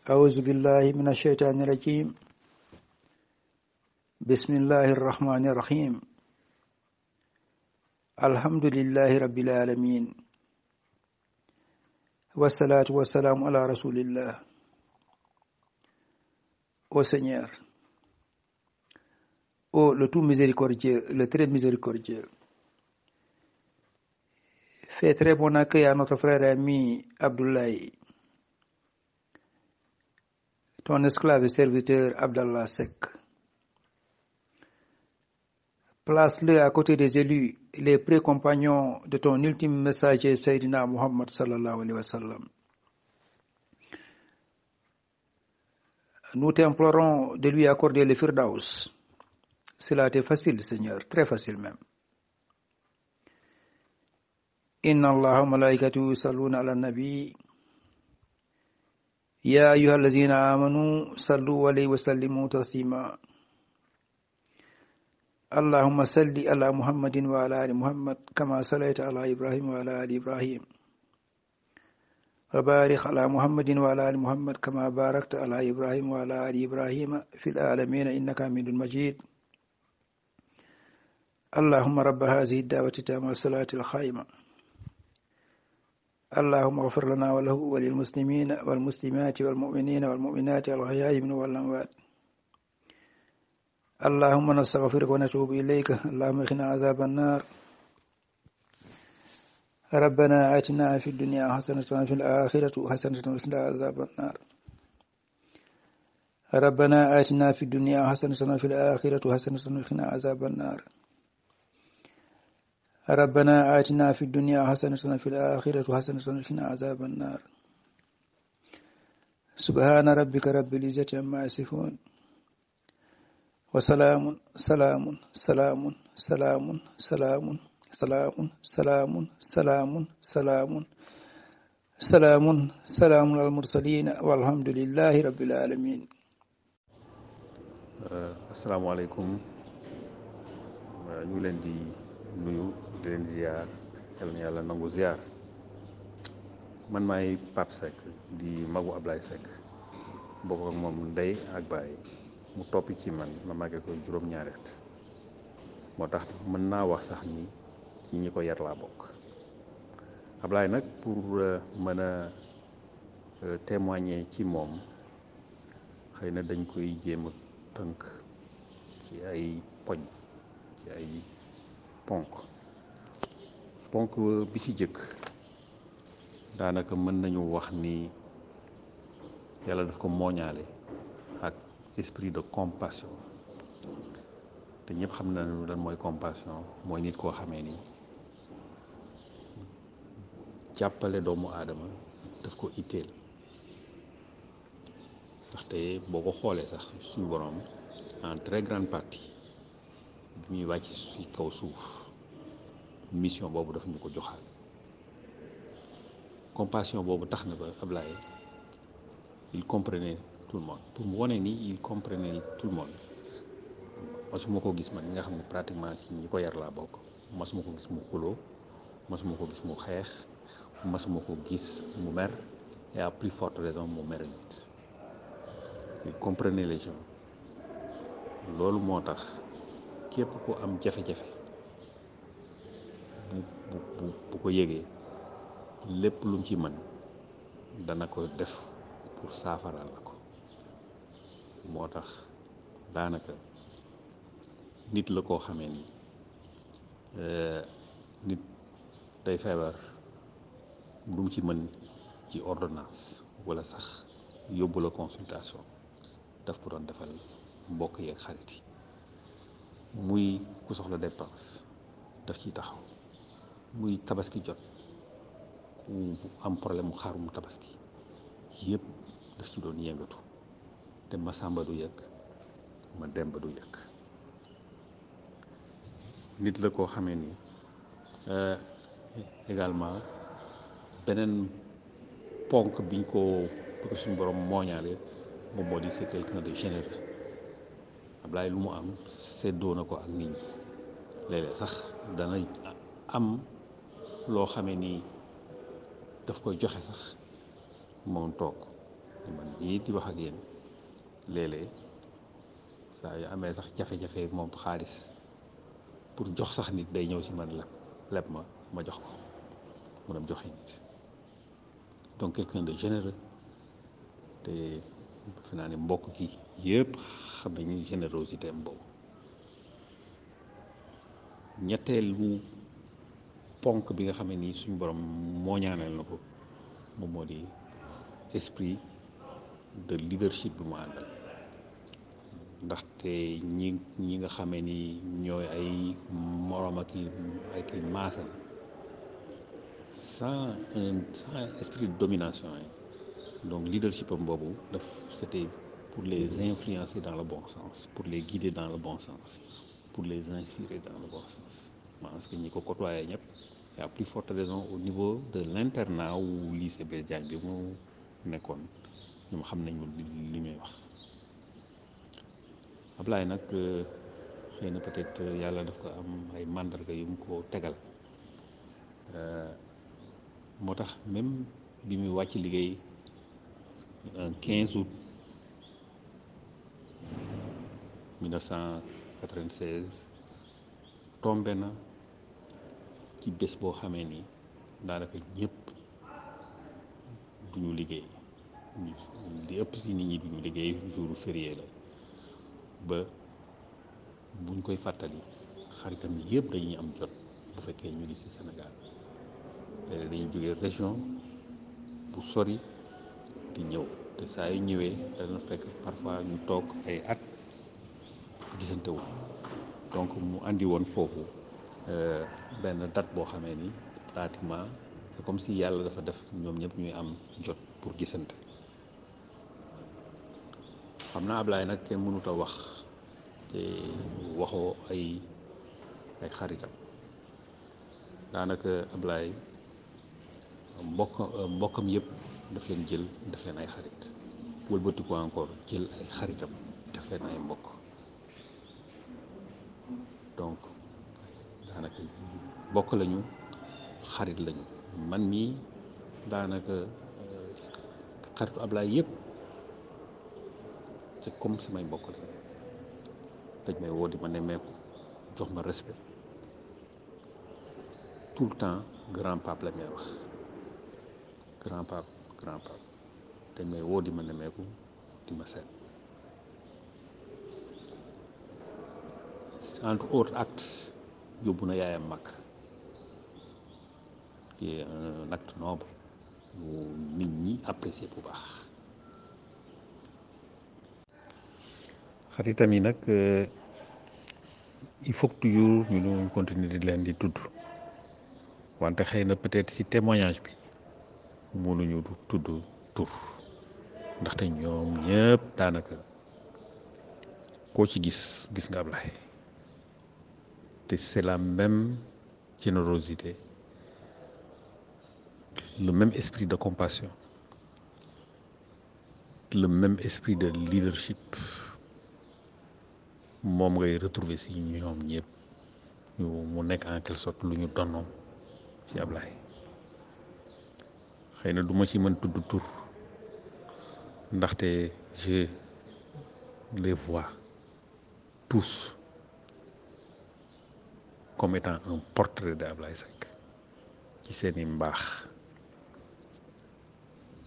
أعوذ بالله من الشيطان الرجيم بسم الله الرحمن الرحيم الحمد لله رب العالمين والصلاة والسلام على رسول الله. Ô Seigneur, ô le tout miséricordieux, le très miséricordieux, fais très bon accueil à notre frère et ami Abdoulaye, ton esclave et serviteur Abdallah Seck. Place-le à côté des élus, les pré-compagnons de ton ultime messager Sayyidina Muhammad sallallahu alayhi wa sallam. Nous t'implorons de lui accorder le Firdaus. Cela t'est facile, Seigneur, très facile même. Inna Allaha wa malaikatahu yusalluna ala nabi. Ya ayyuhallazina amanu sallu alayhi wa sallimu taslima. اللهم صل على محمد وعلى آل محمد كما صليت على إبراهيم وعلى آل إبراهيم وبارك على محمد وعلى آل محمد كما باركت على إبراهيم وعلى آل إبراهيم في العالمين إنك حميد مجيد. اللهم رب هذه الدعوة التامة والصلاة القائمة اللهم اغفر لنا وله وللمسلمين والمسلمات والمؤمنين والمؤمنات الأحياء منهم والأموات. اللهم نستغفرك ونتوب إليك. اللهم اغفر عذاب النار. ربنا آتنا في الدنيا حسنة وفي الآخرة حسنة وقنا عذاب النار. ربنا آتنا في الدنيا حسنة وفي الآخرة حسنة وقنا عذاب النار. ربنا آتنا في الدنيا حسنة وفي الآخرة حسنة وقنا عذاب النار. سبحان ربك رب العزة عما يصفون وسلام سلام سلام سلام سلام سلام سلام سلام سلام سلام سلام على المرسلين والحمد لله رب العالمين. asalaamaaleykum ñu leen di nuyu di leen ziar yal na yàlla nangu ziar. man maay Pape Seck di magu Ablaye Seck bokk ak moom ndey ak baay mu topp ci man ma màggee ko juróom-ñaari at moo tax mën naa wax sax ni ci ñi ko yar laa bokk. Ablaye nag pour mën a témoigner ci moom xëy na dañ koy jéem a tënk ci ay poñ ci ay ponk bi ci jëkk daanaka mën nañu wax ni yàlla daf ko mooñaale ak esprit de compassion te ñëpp xam nañu lan mooy compassion. mooy nit koo xamee ni jàppale doomu aadama daf ko itteel. ndaxte boo ko xoolee sax suñu borom en très grande partie bi muy wàcc ci kaw suuf mission boobu daf ñu ko joxal. compassion boobu tax na ba Ablaye il comprenait tout le monde. pour mu wane ni il comprenait tout le monde masuma ko gis man mi nga xam ne pratiquement ci ñi ko yar laa bokk masuma ko gis mu xuloo masuma ko gis mu xeex masuma ko gis mu mer et à plus forte raison mu mer nit. il comprenait les gens. loolu moo tax képp ku am jafe-jafe bu ko yégee lépp lu mu ci mën dana ko def pour saafaral la ko. moo tax daanaka nit la koo xamee ni nit day feebar lu mu ci mën ci ordonnance walla sax yóbbu la consultation daf ko doon defal mbokk yeeg xarit yi. muy ku soxla dépense daf ciy taxaw. muy tabaski jot ku am problème mu xarum tabaski yëpp daf ci doon yëngatu te ma sàmba du yëg ma demba du yëg. nit la koo xamee ni également beneen ponk biñ ko suñu borom mooñaale moom moo di c'est quelqu'un de généreux. Ablaye lu mu am séddoo na ko ak nit ñi. léeg-léeg sax dana am loo xamee ni daf koy joxe sax moom toog man ñii di wax ak yéen léeg-léeg saa yu amee sax jafe-jafe moom xaalis pour jox sax nit day ñëw si man leb ma jox ko mu dem joxe nit donc quelqu'un de généreux te defe naa ne mbokk gi yëpp xam nañu générosité am boobu. ñetteelu ponk bi nga xam ne nii suñu borom moo ñaanal na ko moom moo di esprit de leadership bi mu àndal ndaxte ñi nga xamee ni ñooy ay morom ak i maasam sans esprit de domination yi donc leadership am boobu c'était pour les influencer dans le bon sens pour les guider dans le bon sens pour les inspirer dans le bon sens parce que ñi ko côtoyé ñëpp et à plus forte raison au niveau de l'internat ou lycée Blaise Diagne bi mu nekkoon ñoom xam nañu li muy wax Ablaye nag xëy na peut-être yàlla daf ko am ay mandarga yu mu ko tegal moo tax même bi muy wàcc liggéey un 15 août 1996 tombé na ci bés boo xamee ni daanaka ñëpp duñu liggéey di ëpp si nit ñi duñu liggéey jour férié la ba buñ koy fàttali xaritam yëpp dañuy am jot bu fekkee ñu ngi ci Sénégal léeg-léeg dañuy jógee région bu sori di ñëw te saa yu ñëwee dana fekk parfois ñu toog ay at gisante wu donc mu andi woon foofu benn date boo xamee ni pratiquement c'est comme si yàlla dafa def ñoom ñëpp ñuy am jot pour gisante xam naa Ablaye nag kenn mënut a wax te waxoo ay xaritam daanaka Ablaye mbokkam yëpp daf leen jël daf leen ay xarit wëlbati ko encore jël ay xaritam daf leen ay mbokk donc daanaka mbokk lañu xarit lañu man mii daanaka xaritu Ablaye yëpp c'est comme samay mbokk lañu dañ may woo di ma nemmeeku jox ma respect tout le temps grand pape la may wax grand pape dañ may woo di ma nemmeeku di ma seet entre autres actes yóbbu na yaayam mag qui est un acte noble bu nit ñi apprécier bu baax xaritam yi nag il faut que toujours ñu continuer di leen di tudd wante xëy na peut-être ci témoignage bi mënuñu tudd tur ndaxte ñoom ñëpp daanaka koo ci gis nga Ablaye te c'est la même générosité le même esprit de compassion le même esprit de leadership moom ngay retrouver ci ñoom ñëpp mu nekk en quelque sorte lu ñu donnoon ci Ablaye xëy na du ma ci mën tudd tur ndaxte je les vois tous comme étant un portrait de Ablaye Seck ci seeni mbaax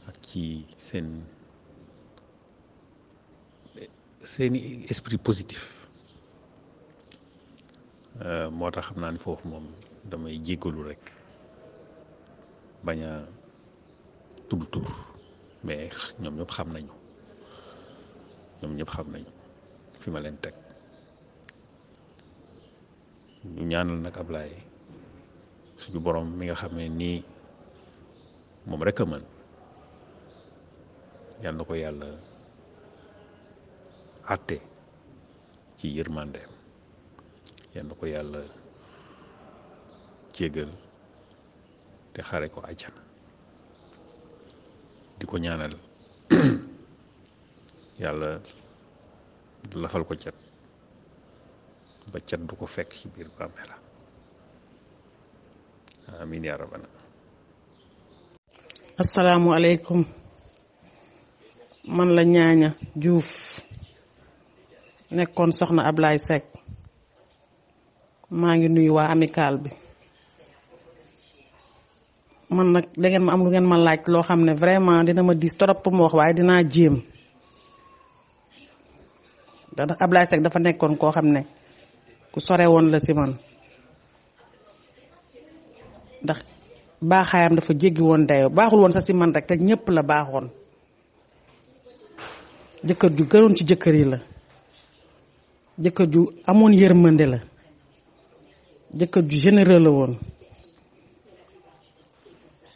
ak ci seeni esprit positif moo tax xam naa ni foofu moom damay jéggalu rek bañ a tudd tur mais ñoom ñëpp xam nañu fi ma leen teg ñu ñaanal nag Ablaye suñu borom mi nga xam ne nii moom rek a mën yal na ko yàlla àtte ci yërmandeem yal na ko yàlla jéggal te xare ko àjjana di ko ñaanal yàlla lafal ko cat ba cat du ko fekk ci biir bàmmeel amiin yaa rabbana asalaamualeykum man la Ñaaña Diouf nekkoon soxna Ablaye Seck maa ngi nuyu waa amical bi. man nag da ngeen ma am lu ngeen ma laaj loo xam ne vraiment dina ma diis trop pour ma wax waaye dinaa jéem ndax Ablaye Seck dafa nekkoon koo xam ne ku sore woon la si man ndax baaxaayam dafa jéggi woon dayoo baaxul woon sax si man rek te ñëpp la baaxoon jëkkër ju gënoon ci jëkkër yi la jëkkër ju amoon yërmande la jëkkër ju généreux la woon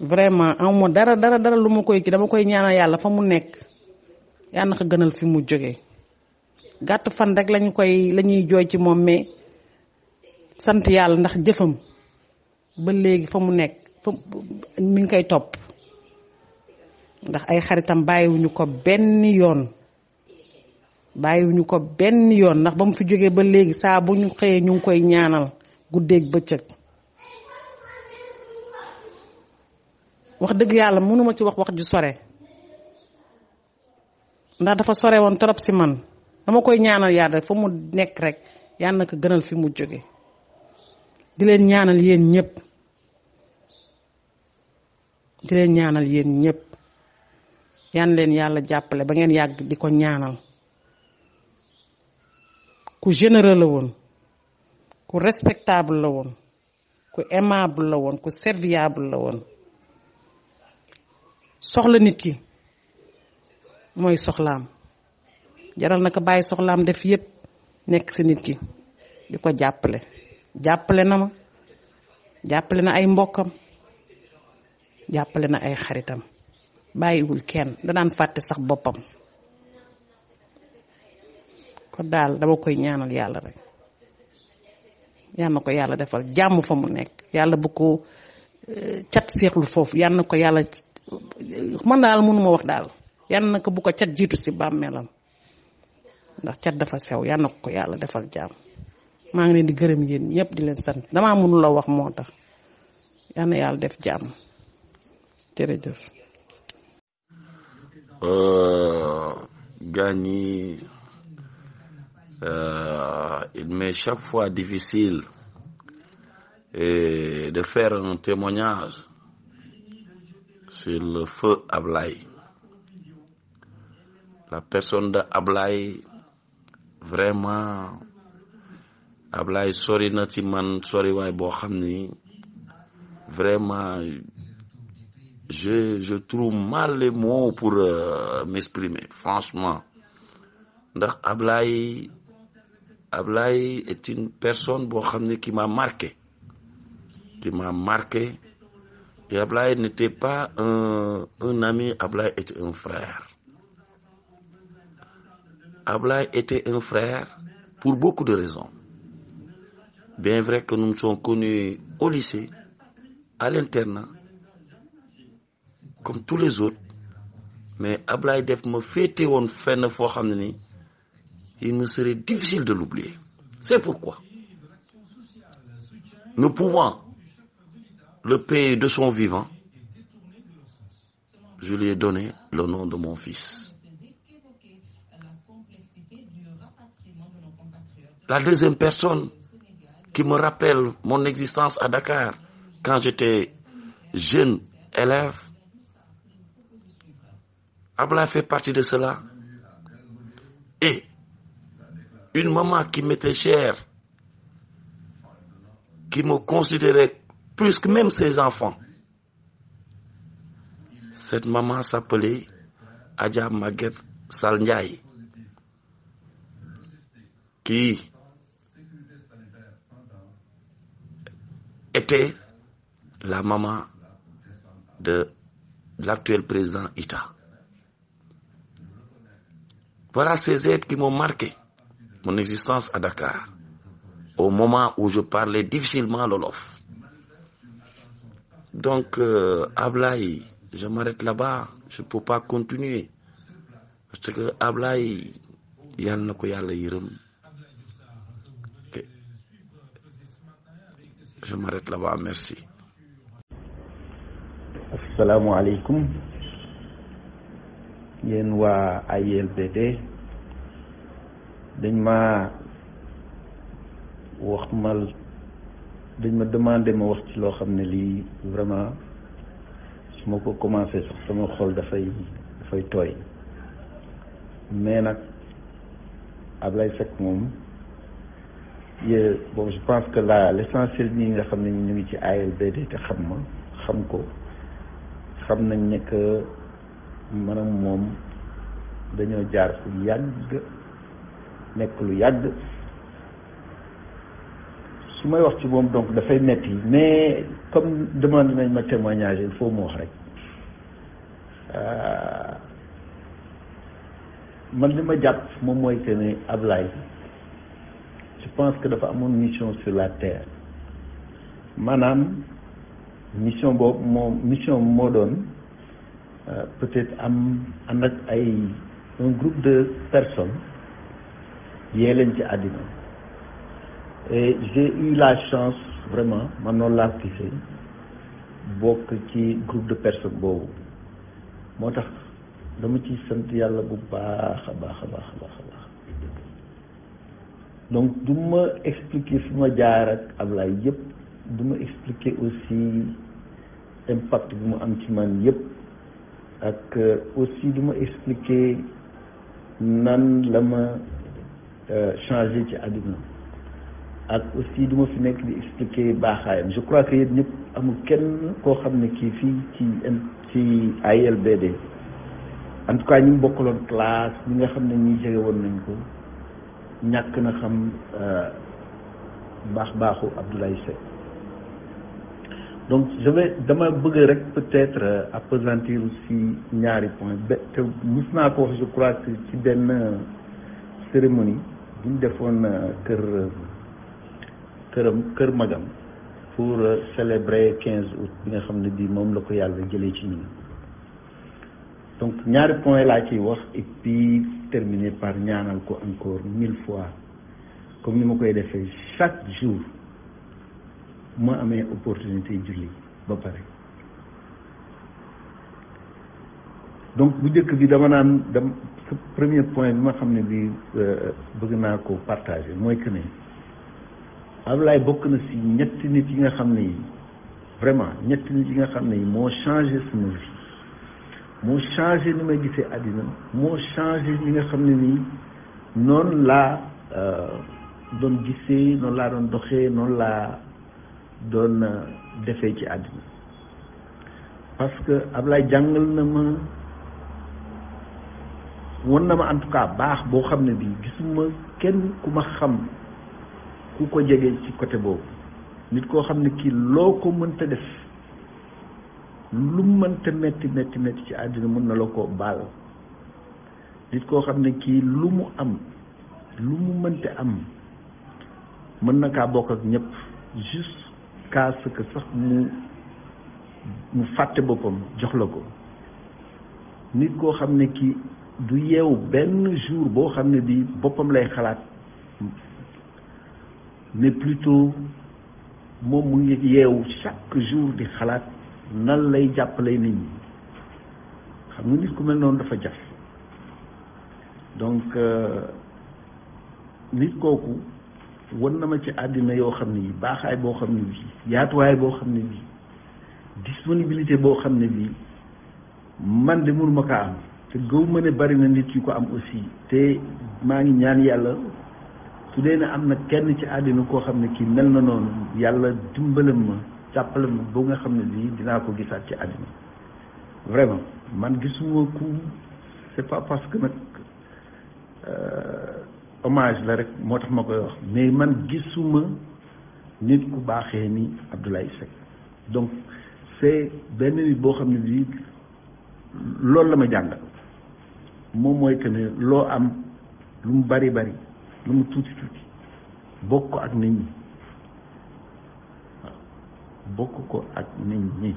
vraiment amoo dara lu ma koy kii dama koy ñaanal yàlla fa mu nekk yàlla na ko gënal fi mu jógee gàtt fan rek lañuy jooy ci moom mais sant yàlla ndax jëfam ba léegi fa mu nekk mi ngi koy topp ndax ay xaritam bàyyiwuñu ko benn yoon ndax ba mu fi jógee ba léegi saa bu ñu xëyee ñu ngi koy ñaanal guddeeg bëccëg wax dëgg yàlla mënuma ci wax ju sore ndax dafa sore woon trop si man dama koy ñaanal yàlla rek fa mu nekk rek yàlla na ko gënal fi mu jóge di leen ñaanal yéen ñëpp yan leen yàlla jàppale ba ngeen yàgg di ko ñaanal ku généreux la woon ku respectable la woon ku aimable la woon ku serviable la woon soxla nit ki mooy soxlaam jaral na ko bàyyi soxlaam def yépp nekk si nit ki di ko jàppale na ma jàppale na ay mbokkam jàppale na ay xaritam bàyyiwul kenn danaan fàtte sax boppam kon daal dama koy ñaanal yàlla rek yal na ko yàlla defal jàmm fa mu nekk yàlla bu ko cat seexlu foofu yal na ko yàlla man daal mënuma wax daal yal na ko bu ko cat jiitu si bàmmeelam ndax cat dafa sew yal na ko yàlla defal jàmm maa ngi leen di gërëm yéen ñëpp di leen sant damaa mënula wax moo tax yal na yàlla def jàmm jërëjëf. Gagny, il m'est chaque fois difficile de faire un témoignage sur le feu Ablaye. La personne de Ablaye, vraiment, Ablaye sori na ci man sori waay boo xam ni vraiment je trouve mal les mots pour m'exprimer franchement ndax Ablaye est une personne boo xam ne qui m'a marqué et Ablaye n'était pas un ami, Ablaye était un frère. Ablaye était un frère pour beaucoup de raisons. Bien vrai que nous nous sommes connus au lycée, à l'internat, comme tous les autres, mais Ablaye def ma féete woon fenn foo xam ne ni il me serait difficile de l'oublier. C'est pourquoi, ne pouvant le payer de son vivant, je lui ai donné le nom de mon fils. La deuxième personne qui me rappelle mon existence à Dakar quand j'étais jeune élève, Ablaye fait partie de cela. Et une maman qui m'était chère, qui me considérait plus que même ses enfants. Cette maman s'appelait Adja Maguette Sall Ndiaye, qui était la maman de l'actuel président Ita. Voilà ces êtres qui m'ont marqué mon existence à Dakar, au moment où je parlais difficilement l'Wolof. Donc, Ablaye, je m'arrête là-bas, je ne peux pas continuer. Parce que Ablaye, yal na ko yàlla yërëm. Je m'arrête là-bas, merci. Assalamu alaikum. yéen waa AILBD dañ ma demandé ma wax ci loo xam ne lii vraiment su ma ko commencé sax sama xol dafay tooy mais nag Ablaye Seck moom bon je pense que l'essentiel ñi nga xam ne ñu ngi ci AILBD te xam ko xam nañ ne que maanaam moom dañoo jaar fu yàgg nekk lu yàgg su may wax ci moom donc dafay metti mais comme demande nañ ma témoignage il faut mu wax rek man li ma jàpp moom mooy que ne Ablaye je pense que dafa amoon mission sur la terre maanaam mission boobu moo doon peut-être ànd ak un groupe de personnes yee leen ci àddina et j'ai eu la chance vraiment man noonu laa gisee bokk ci groupe de personnes boobu moo tax dama ciy sant yàlla bu baax a baax donc du ma expliquer fi ma jaar ak Ablaye yëpp du ma expliquer aussi impact bi mu am ci man yëpp ak aussi du ma expliquer nan la ma changé ci àdduna ak aussi du ma fi nekk di expliquer baaxaayam je crois que yéen ñëpp amul kenn koo xam ne kii fii ci AILBD en tout cas ñu bokkaloon classe ñi nga xam ne ñi jege woon nañ ko ñàkk na xam baaxu Abdoulaye Seck donc dama bëgg rek peut-être appesantir aussi ñaari point te mus naa ko wax je crois que ci benn cérémonie bu ñu defoon kër magam pour célébrer 15 août bi nga xam ne bii moom la ko yàlla jëlee ci ñun donc ñaari point laa ciy wax et puis terminer par ñaanal ko encore 1000 fois comme ni ma koy defee chaque jour ma amee opportunité julli ba pare donc bu njëkk bi premier point bi ma xam ne bi bëgg naa ko partager mooy que ne Ablaye bokk na si ñetti nit yi nga xam ne yi vraiment ñetti nit yi nga xam ne yi moo changé sama vie moo changé ni may gisee àddina moo changé li nga xam ne nii noonu laa doon gisee noonu laa doon doxee noonu laa doon defee ci àddina parce que Ablaye jàngal na ma won na ma en tout cas baax boo xam ne bii gisuma kenn ku ma xam ku ko jege ci côté boobu nit koo xam ne kii loo ko mënta def lu mënta metti ci àddina mën na la ko baal nit koo xam ne kii lu mu am lu mu mënta am mën na kaa bokk ak ñëpp jusqu'à ce que sax mu fàtte boppam jox la ko nit koo xam ne kii du yeewu benn jour boo xam ne bii boppam lay xalaat mais plutôt moom mu ngi yeewu chaque jour di xalaat nan lay jàppale nit ñi xam nga nit ku mel noonu dafa jafe donc nit kooku won na ma ci àddina yoo xam ne yi baaxaay boo xam ne bii yaatuwaay boo xam ne bii disponibilité boo xam ne bii man de mënuma kaa am te gëw ma ne bari na nit yu ko am aussi te maa ngi ñaan yàlla su dee ne am na kenn ci àddina koo xam ne kii mel na noonu yàlla dimbalam ma jàppale ma ba nga xam ne bii dinaa ko gisaat ci àddina vraiment man gisuma ku c'est pas parce que nag hommage la rek moo tax ma koy wax mais man gisuma nit ku baaxee ni Abdoulaye Seck donc c'est benn nit boo xam ne bii loolu la ma jàngal moom mooy que ne loo am lu mu bari lu mu tuuti bokk ko ak nit ñi waaw bokk ko ak nit ñi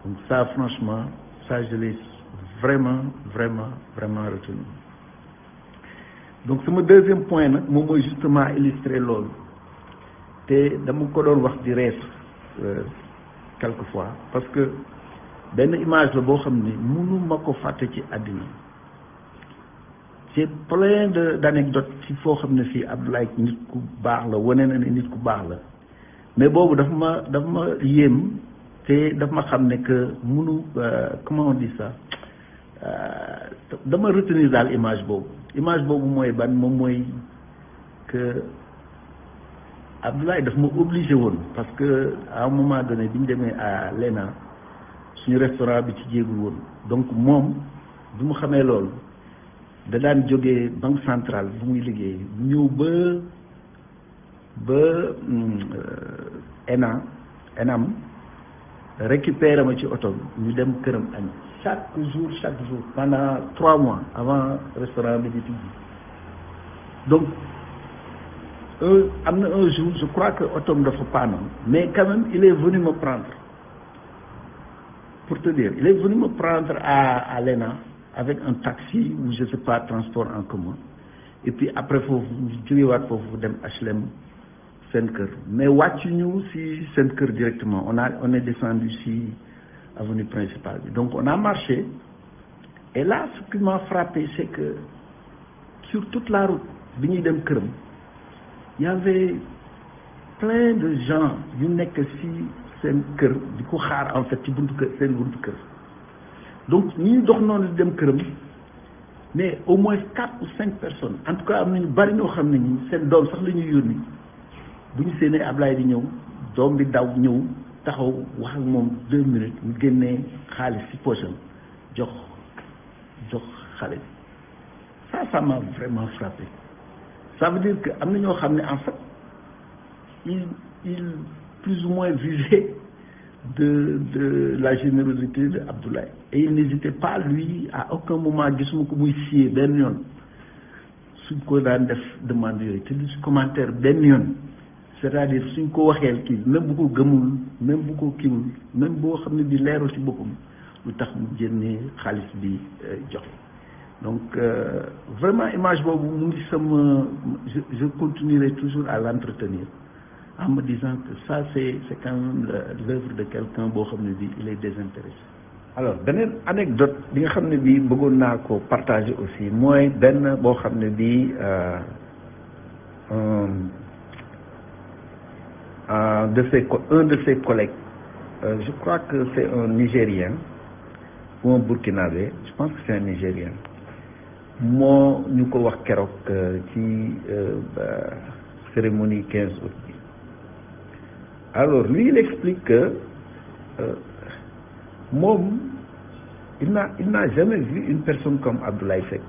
donc ça franchement ça je l'ai vraiment retenu donc sama deuxième point nag moom mooy justement illustrer loolu te dama ko doon wax di rees quelquefois parce que benn image la boo xam ne mënu ma ko fàtte ci àddina. c'est plein d'anecdotes ci foo xam ne fii Abdoulaye nit ku baax la wane na ne nit ku baax la mais boobu daf ma yéem te daf ma xam ne que mënu comment on dit ça dama retenir daal image boobu mooy ban moom mooy que Abdoulaye daf ma obligé woon parce que à un moment donné bi ñu demee à l'ENA suñu restaurant bi ci jéegul woon donc moom bi mu xamee loolu da daan jógee banque centrale bu muy liggéey ñëw ba ENAM récupéré ma ci oto ñu dem këram añ chaque jour pendant 3 mois avant restaurant bi di tijji donc am na un jour je crois que otom dafa paanoon mais quand même il est venu me prendre pour te dire il est venu me prendre à l'ENA avec un taxi ou je sais pas transport en commun et puis après foofu ñu jógewaat foofu dem HLM seen kër mais wàccu ñu si seen kër directement on est descendu si avenue principale bi donc on a marché et là ce qui m'a frappé c'est que sur toute la route bi ñuy dem këram il y avait plein de gens yu nekk si seen kër di ko xaar en fait ci buntu kër seen buntu kër donc ñi dox noonu di dem këram mais au moins 4 ou 5 personnes en tout cas am nañu bari ñoo xam ne ñi seen doom sax la ñuy yónni bu ñu séenee Ablaye di ñëw doom bi daw ñëw taxaw wax ak moom 2 minutes ñu génnee xaalis ci poche jox xale bi ça m'a vraiment frappé ça veut dire que am na ñoo xam ne en fait il plus ou moins vivait de la générosité de Abdoulaye et il n'hésitait pas lui à aucun moment gisuma ko muy siyee benn yoon suñ ko daan def demande yooyu te du si commentaire benn yoon c'est-à-dire suñ ko waxeel kii même bu ko gëmul même bu ko kiwul même boo xam ne bi leerul ci boppam lu tax mu génnee xaalis bi joxe donc vraiment image boobu mu ngi sama je continuerai toujours à l'entretenir en me disant que ça c'est quand même l'œuvre de quelqu'un boo xam ne bi il est désintéressé. Alors beneen anecdote bi nga xam ne bi bëggoon naa ko partager aussi mooy benn boo xam ne bi un de ses collègues je crois que c'est un Nigérien ou un Burkinabé je pense que c'est un Nigérien moo ñu ko wax keroog ci cérémonie 15 août bi. Alors lui il explique que moom il n'a jamais vu une personne comme Abdoulaye Seck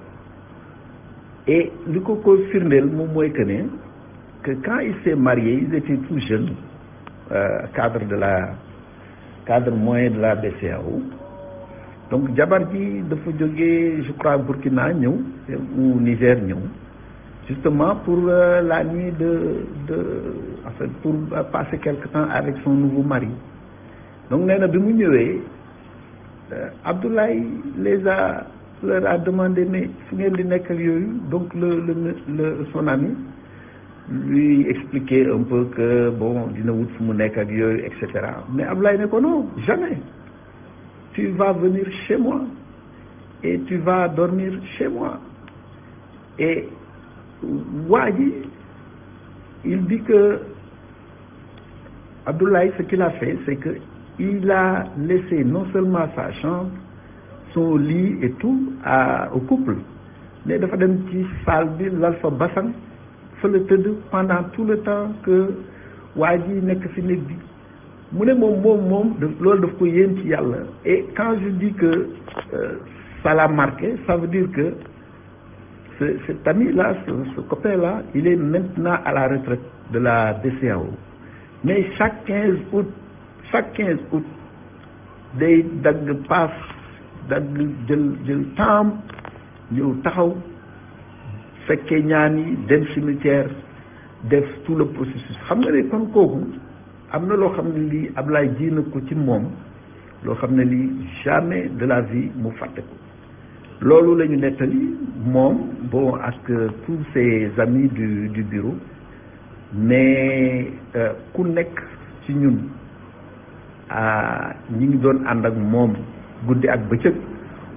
et li ko firndeel moom mooy que quand il s'est marié ils étaient tout jeunes cadre moyen de la BCEAO donc jabar ji dafa jógee je crois Burkina ñëw ou Niger ñëw justement pour la nuit en fait pour passer quelque temps avec son nouveau mari donc nee na bi mu ñëwee Abdoulaye leur a demandé mais fu ngeen di nekk ak yooyu donc son ami lui expliquer un peu que bon dina wut fu mu nekk ak yooyu et cetera mais Abdoulaye ne ko non jamais tu vas venir chez moi et tu vas dormir chez moi et waa ji il dit que Abdoulaye ce qu'il a fait c'est que il a laissé non seulement sa chambre son lit et tout au couple mais dafa dem ci salle bi lal fa basan fa la tëdd pendant tout le temps que waa ji nekk fi néeg bi mu ne moom loolu daf ko yéem ci yàlla et quand je dis que ça l'a marqué ça veut dire que cet ami-là, ce copain-là, il est maintenant à la retraite de la BCEAO. Mais chaque 15 août, day dagg paas dagg jël temps ñëw taxaw fekkee ñaan yi dem cimetière def tout le processus xam nga ne kon kooku am na loo xam ne lii Ablaye ji na ko ci moom loo xam ne lii jamais de la vie mu fàtte ko loolu la ñu nettali moom bon ak tous ses amis du bureau mais ku nekk ci ñun ñi ngi doon ànd ak moom guddi ak bëccëg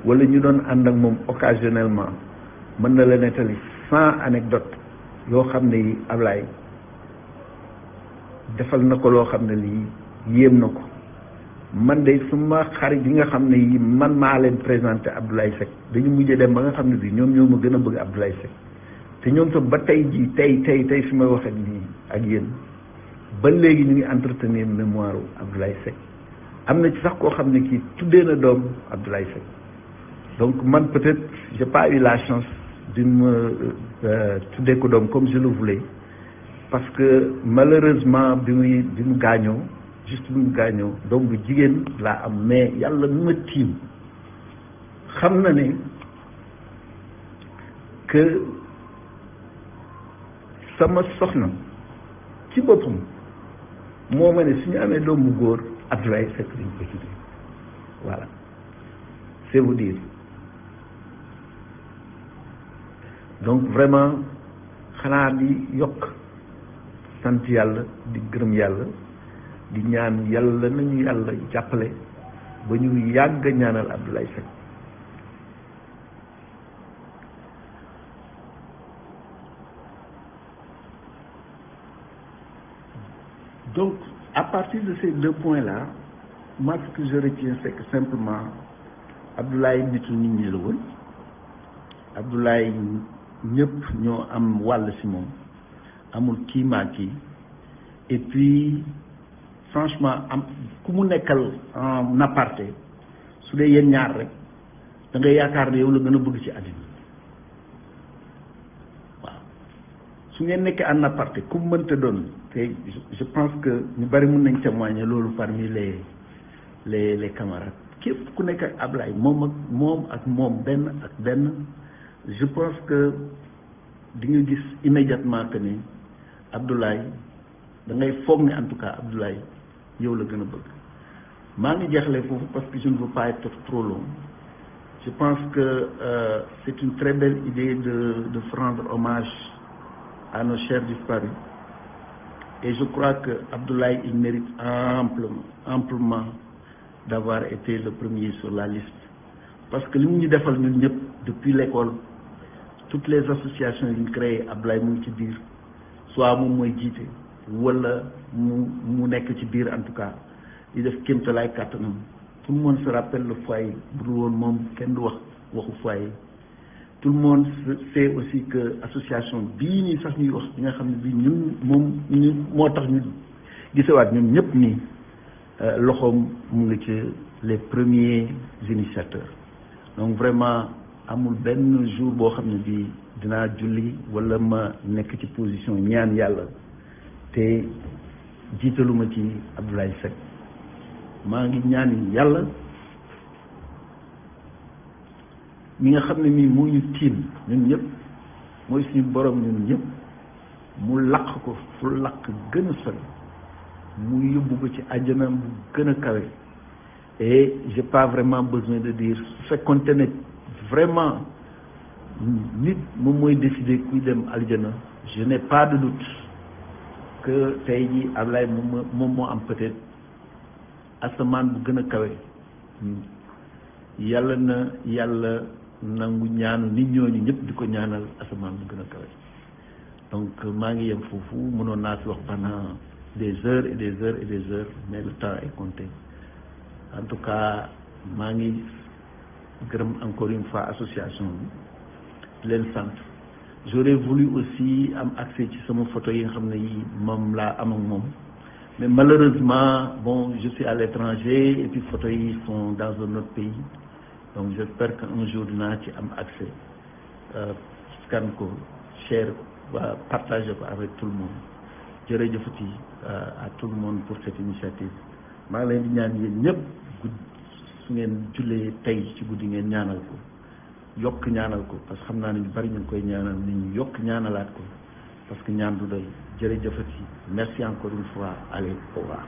wala ñu doon ànd ak moom occasionnellement mën na la nettali 100 anecdotes yoo xam ne yi Ablaye defal na ko loo xam ne lii yéem na ko. man de suma xarit yi nga xam ne yi man maa leen présenté Abdoulaye Seck dañu mujjee dem ba nga xam ne bii ñoom ñoo ma gën a bëgg Abdoulaye Seck te ñoom sax ba tey jii tey fi may wax ak nii ak yéen ba léegi ñu ngi entretenir mémoire Abdoulaye Seck am na ci sax koo xam ne kii tuddee na doom Abdoulaye Seck donc man peut-être j'ai pas eu la chance di ma tuddee ko doom comme je le voulais parce que malheureusement bi mu gaañoo juste bi mu gaañoo doom bu jigéen laa am mais yàlla mi ma tiim xam na ne que sama soxna ci boppam moo ma ne su ñu amee doom bu góor Abdoulaye Seck lañ ko tuddee voilà c'est vous dire donc vraiment xanaa di yokk sant yàlla di gërëm yàlla di ñaan yàlla nañu yàlla jàppale ba ñu yàgg ñaanal Abdoulaye Seck donc à partir de ces 2 points-là moi ce que je retiens c'est que simplement Abdoulaye nitu nit ñi la woon Abdoulaye ñëpp ñoo am wàll ci moom amul kii maa kii et puis franchement am ku mu nekkal en aparté su dee yéen ñaar rek da ngay yaakaar ne yow la gën a bëgg ci àddina waaw su ngeen nekkee en aparté ku mu mënta doon te je pense que ñu bari mën nañ témoigner loolu parmi les camarades képp ku nekk ak Ablaye moom ak moom benn je pense que di nga gis immédiatement que ni Abdoulaye da ngay foog ne en tout cas Abdoulaye yow la gën a bëgg maa ngi jeexle foofu parce que je ne veux pas être trop long je pense que c'est une très belle idée de rendre hommage à nos chers disparus et je crois que Abdoulaye il mérite amplement d'avoir été le premier sur la liste parce que li mu ñu defal ñun ñëpp depuis l'école toutes les associations yi ñu créé Abdoulaye mu ngi ci biir soit moom mooy jiite wala mu nekk ci biir en tout cas di def kéemtalaay kàttanam tout le monde se rappelle le foyer bu dul woon moom kenn du waxu foyer tout le monde sait aussi que association bii nii sax ñuy wax bi nga xam ne bii ñun moo tax ñu gisewaat ñun ñëpp nii loxoom mu ngi ci les premiers initiateurs donc vraiment amul benn jour boo xam ne bii dinaa julli wala ma nekk ci position ñaan yàlla te jiitaluma ci Abdoulaye Seck maa ngi ñaan yàlla mi nga xam ne mii moo ñu tiim ñun ñëpp mooy suñu borom ñun ñëpp mu laq ko fu laq gën a sori mu yóbbu ko ci àjjana bu gën a kawe et j'ai pas vraiment besoin de dire su fekkoonte ne vraiment nit moom mooy décider kuy dem aljana je n'ai pas de doute que tey jii Ablaye moom moo am peut-être asamaan bu gën a kawe yàlla na yàlla nangu ñaanu nit ñooñu ñëpp di ko ñaanal asamaan bu gën a kawe donc maa ngi yem foofu mënoon naa fi wax pendant des heures et des heures et des heures mais le temps est compté en tout cas maa ngi gërëm encore une fois association bi leen sant j'aurais voulu aussi am accès ci sama photo yi nga xam ne yi moom laa am ak moom mais malheureusement bon je suis à l'étranger et puis photos yi sont dans un autre pays donc j'espère qu'un jour dinaa ci am accès scan ko share waa partager ko avec tout le monde jërëjëfati à tout le monde pour cette initiative maa ngi leen di ñaan yéen ñëpp su ngeen jullee tey ci guddi ngeen ñaanal ko yokk ñaanal ko parce que xam naa ne ñu bari ñu ngi koy ñaanal ni ñu yokk ñaanalaat ko parce que ñaan du doy jërëjëfati merci encore une fois allez au revoir.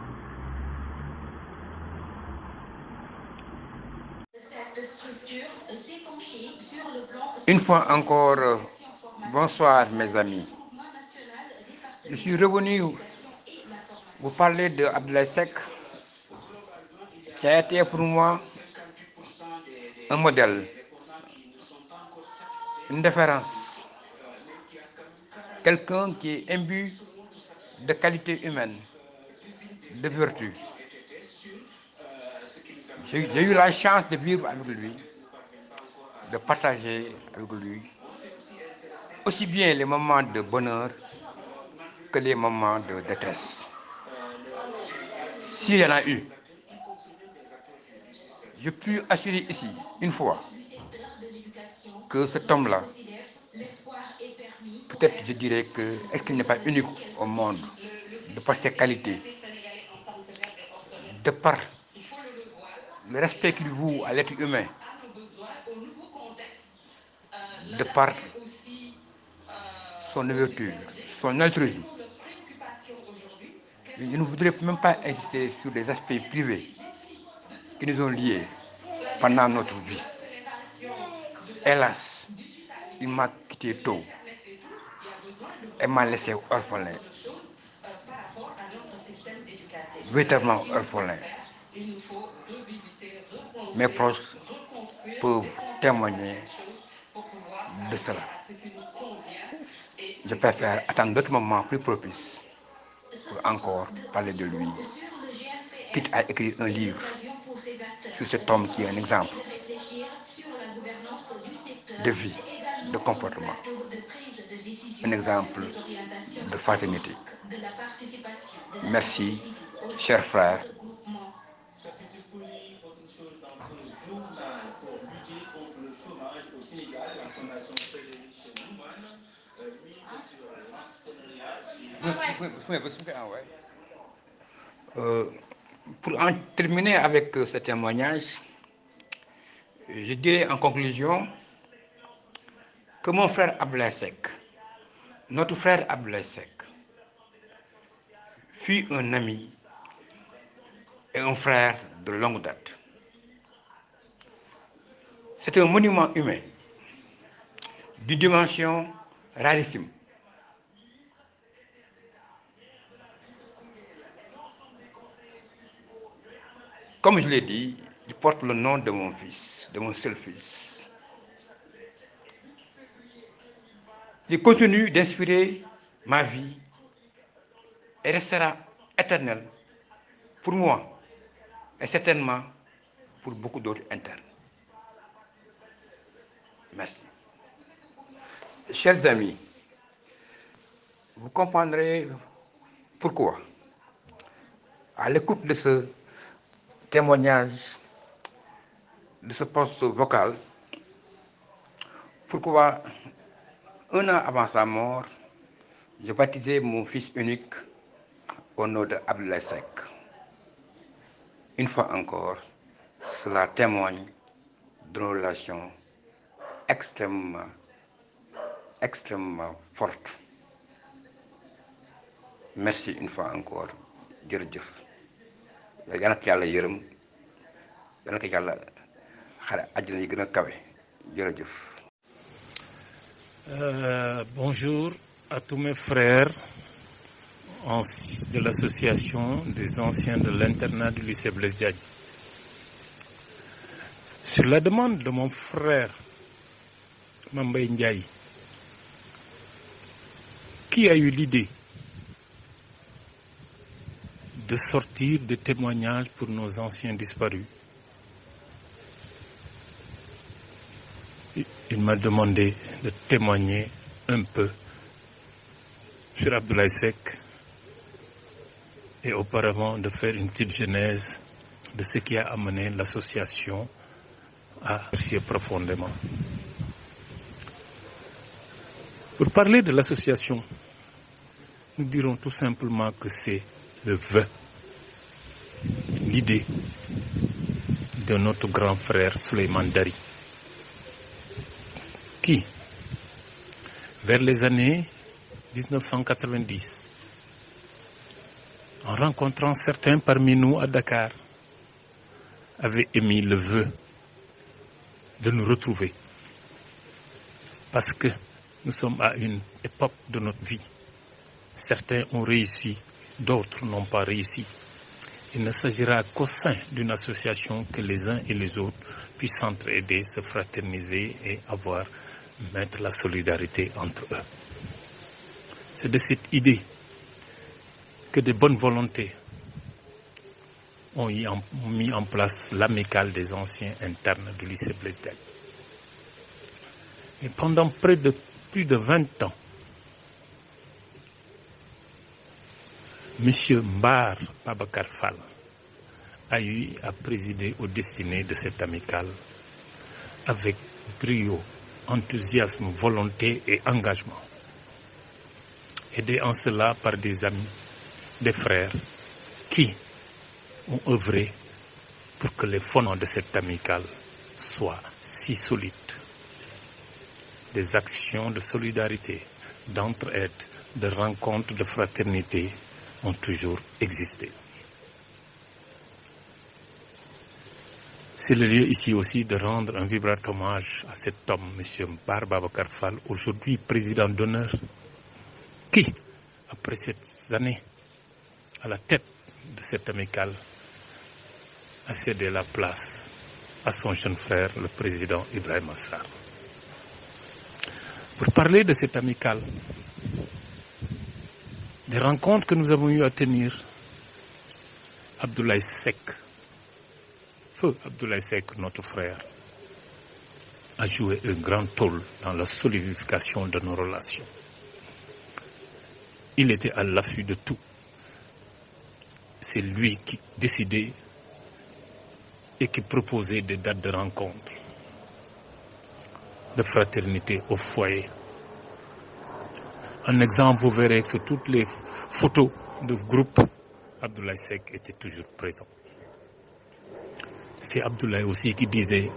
Une fois encore, bonsoir mes amis. Je suis revenu vous parler de Abdoulaye Seck qui a été pour moi un modèle, une référence, quelqu'un qui est imbu de qualités humaines, de vertu. J'ai eu la chance de vivre avec lui, de partager avec lui aussi bien les moments de bonheur que les moments de détresse. S'il y en a eu, je puis assurer ici, une fois, que cet homme-là, peut-être je dirais que, est-ce qu'il n'est pas unique au monde, de par ses qualités, de par le respect qu'il voue à l'être humain, de par son ouverture, son altruisme. Je ne voudrais même pas insister sur des aspects privés qui nous ont liés pendant notre vie. Hélas, il m'a quitté tôt et m'a laissé orphelin, véritablement orphelin. Mes proches peuvent témoigner de cela. Je préfère attendre d'autres moments plus propices pour encore parler de lui, quitte à écrire un livre sur cet homme qui est un exemple de vie, de comportement, un exemple de fraternité. Merci, chers frères. Pour en terminer avec ce témoignage, je dirais en conclusion que mon frère Abdoulaye Seck, notre frère Abdoulaye Seck, fut un ami et un frère de longue date. C'est un monument humain d'une dimension rarissime. Comme je l'ai dit, il porte le nom de mon fils, de mon seul fils. Il continue d'inspirer ma vie et restera éternel pour moi et certainement pour beaucoup d'autres internes. Merci. Chers amis, vous comprendrez pourquoi, à l'écoute de ce témoignage, de ce poste vocal, pourquoi, un an avant sa mort, j'ai baptisé mon fils unique au nom de Abdoulaye Seck. Une fois encore, cela témoigne d'une relation extrêmement forte. Merci une fois encore. jërëjëf. yal na ko yàlla yërëm, yal na ko yàlla xare àjjana yi gën a kawe. jërëjëf. Bonjour à tous mes frères de l'association des anciens de l'internat du lycée Blaise Diagne. Sur la demande de mon frère Mambay Ndiaye, qui a eu l'idée de sortir des témoignages pour nos anciens disparus, il m'a demandé de témoigner un peu sur Abdoulaye Seck et auparavant de faire une petite genèse de ce qui a amené l'association à apprécier profondément. Pour parler de l'association, nous dirons tout simplement que c'est le vœu, l'idée de notre grand frère Souleymane Dari, qui, vers les années 1990, en rencontrant certains parmi nous à Dakar, avait émis le vœu de nous retrouver. Parce que nous sommes à une époque de notre vie. Certains ont réussi, d'autres n'ont pas réussi. il ne s'agira qu'au sein d'une association que les uns et les autres puissent s'entraider, se fraterniser et mettre la solidarité entre eux. C'est de cette idée que de bonnes volontés ont mis en place l'amicale des anciens internes du lycée Blaise Diagne. Et pendant plus de 20 ans, Monsieur Mbar Babacar Fall a eu à présider aux destinées de cette amicale avec brio, enthousiasme, volonté et engagement. Aidé en cela par des amis, des frères qui ont œuvré pour que les fondements de cette amicale soient si solides. Des actions de solidarité, d'entraide, de rencontres, de fraternité ont toujours existé. C'est le lieu ici aussi de rendre un vibrant hommage à cet homme, M. Mbar Babacar Fall, aujourd'hui président d'honneur, qui, après ces années à la tête de cette amicale, a cédé la place à son jeune frère, le président Ibrahima Sarr. Pour parler de cette amicale, des rencontres que nous avons eu à tenir, Abdoulaye Seck, feu Abdoulaye Seck, notre frère, a joué un grand rôle dans la solidification de nos relations. Il était à l'affût de tout. C'est lui qui décidait et qui proposait des dates de rencontre, de fraternité au foyer. Un exemple, vous verrez que sur toutes les photos de groupe, Abdoulaye Seck était toujours présent. C'est Abdoulaye aussi qui disait,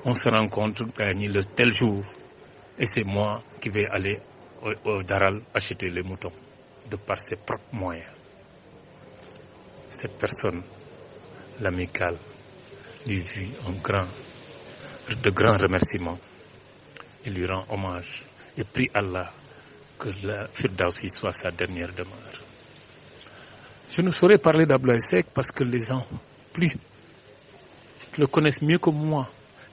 on se rencontre le tel jour et c'est moi qui vais aller au Daral acheter les moutons, de par ses propres moyens. Cette personne, l'amicale, lui vit de grands remerciements et lui rend hommage et prie Allah que la Firdausi soit sa dernière demeure. Je ne saurais parler d'Abdoulaye Seck parce que les gens qui le connaissent mieux que moi,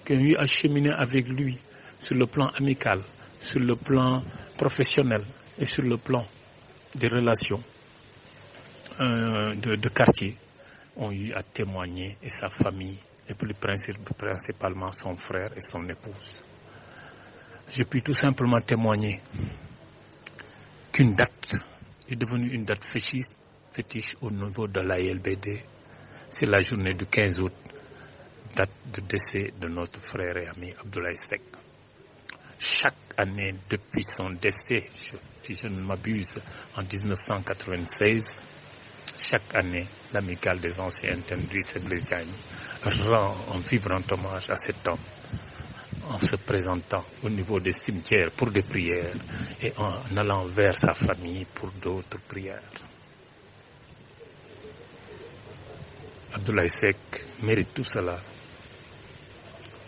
qui ont eu à cheminer avec lui sur le plan amical, sur le plan professionnel et sur le plan des relations de quartier, ont eu à témoigner, et sa famille, et plus principalement son frère et son épouse. Je puis tout simplement témoigner qu'une date est devenue une date fétiche au niveau de l'AILBD. C'est la journée du 15 août, date de décès de notre frère et ami Abdoulaye Seck. Chaque année depuis son décès, si je ne m'abuse, en 1996, chaque année, l'amicale des anciens internes du lycée Blaise Diagne rend un vibrant hommage à cet homme en se présentant au niveau des cimetières pour des prières et en allant vers sa famille pour d'autres prières. Abdoulaye Seck mérite tout cela.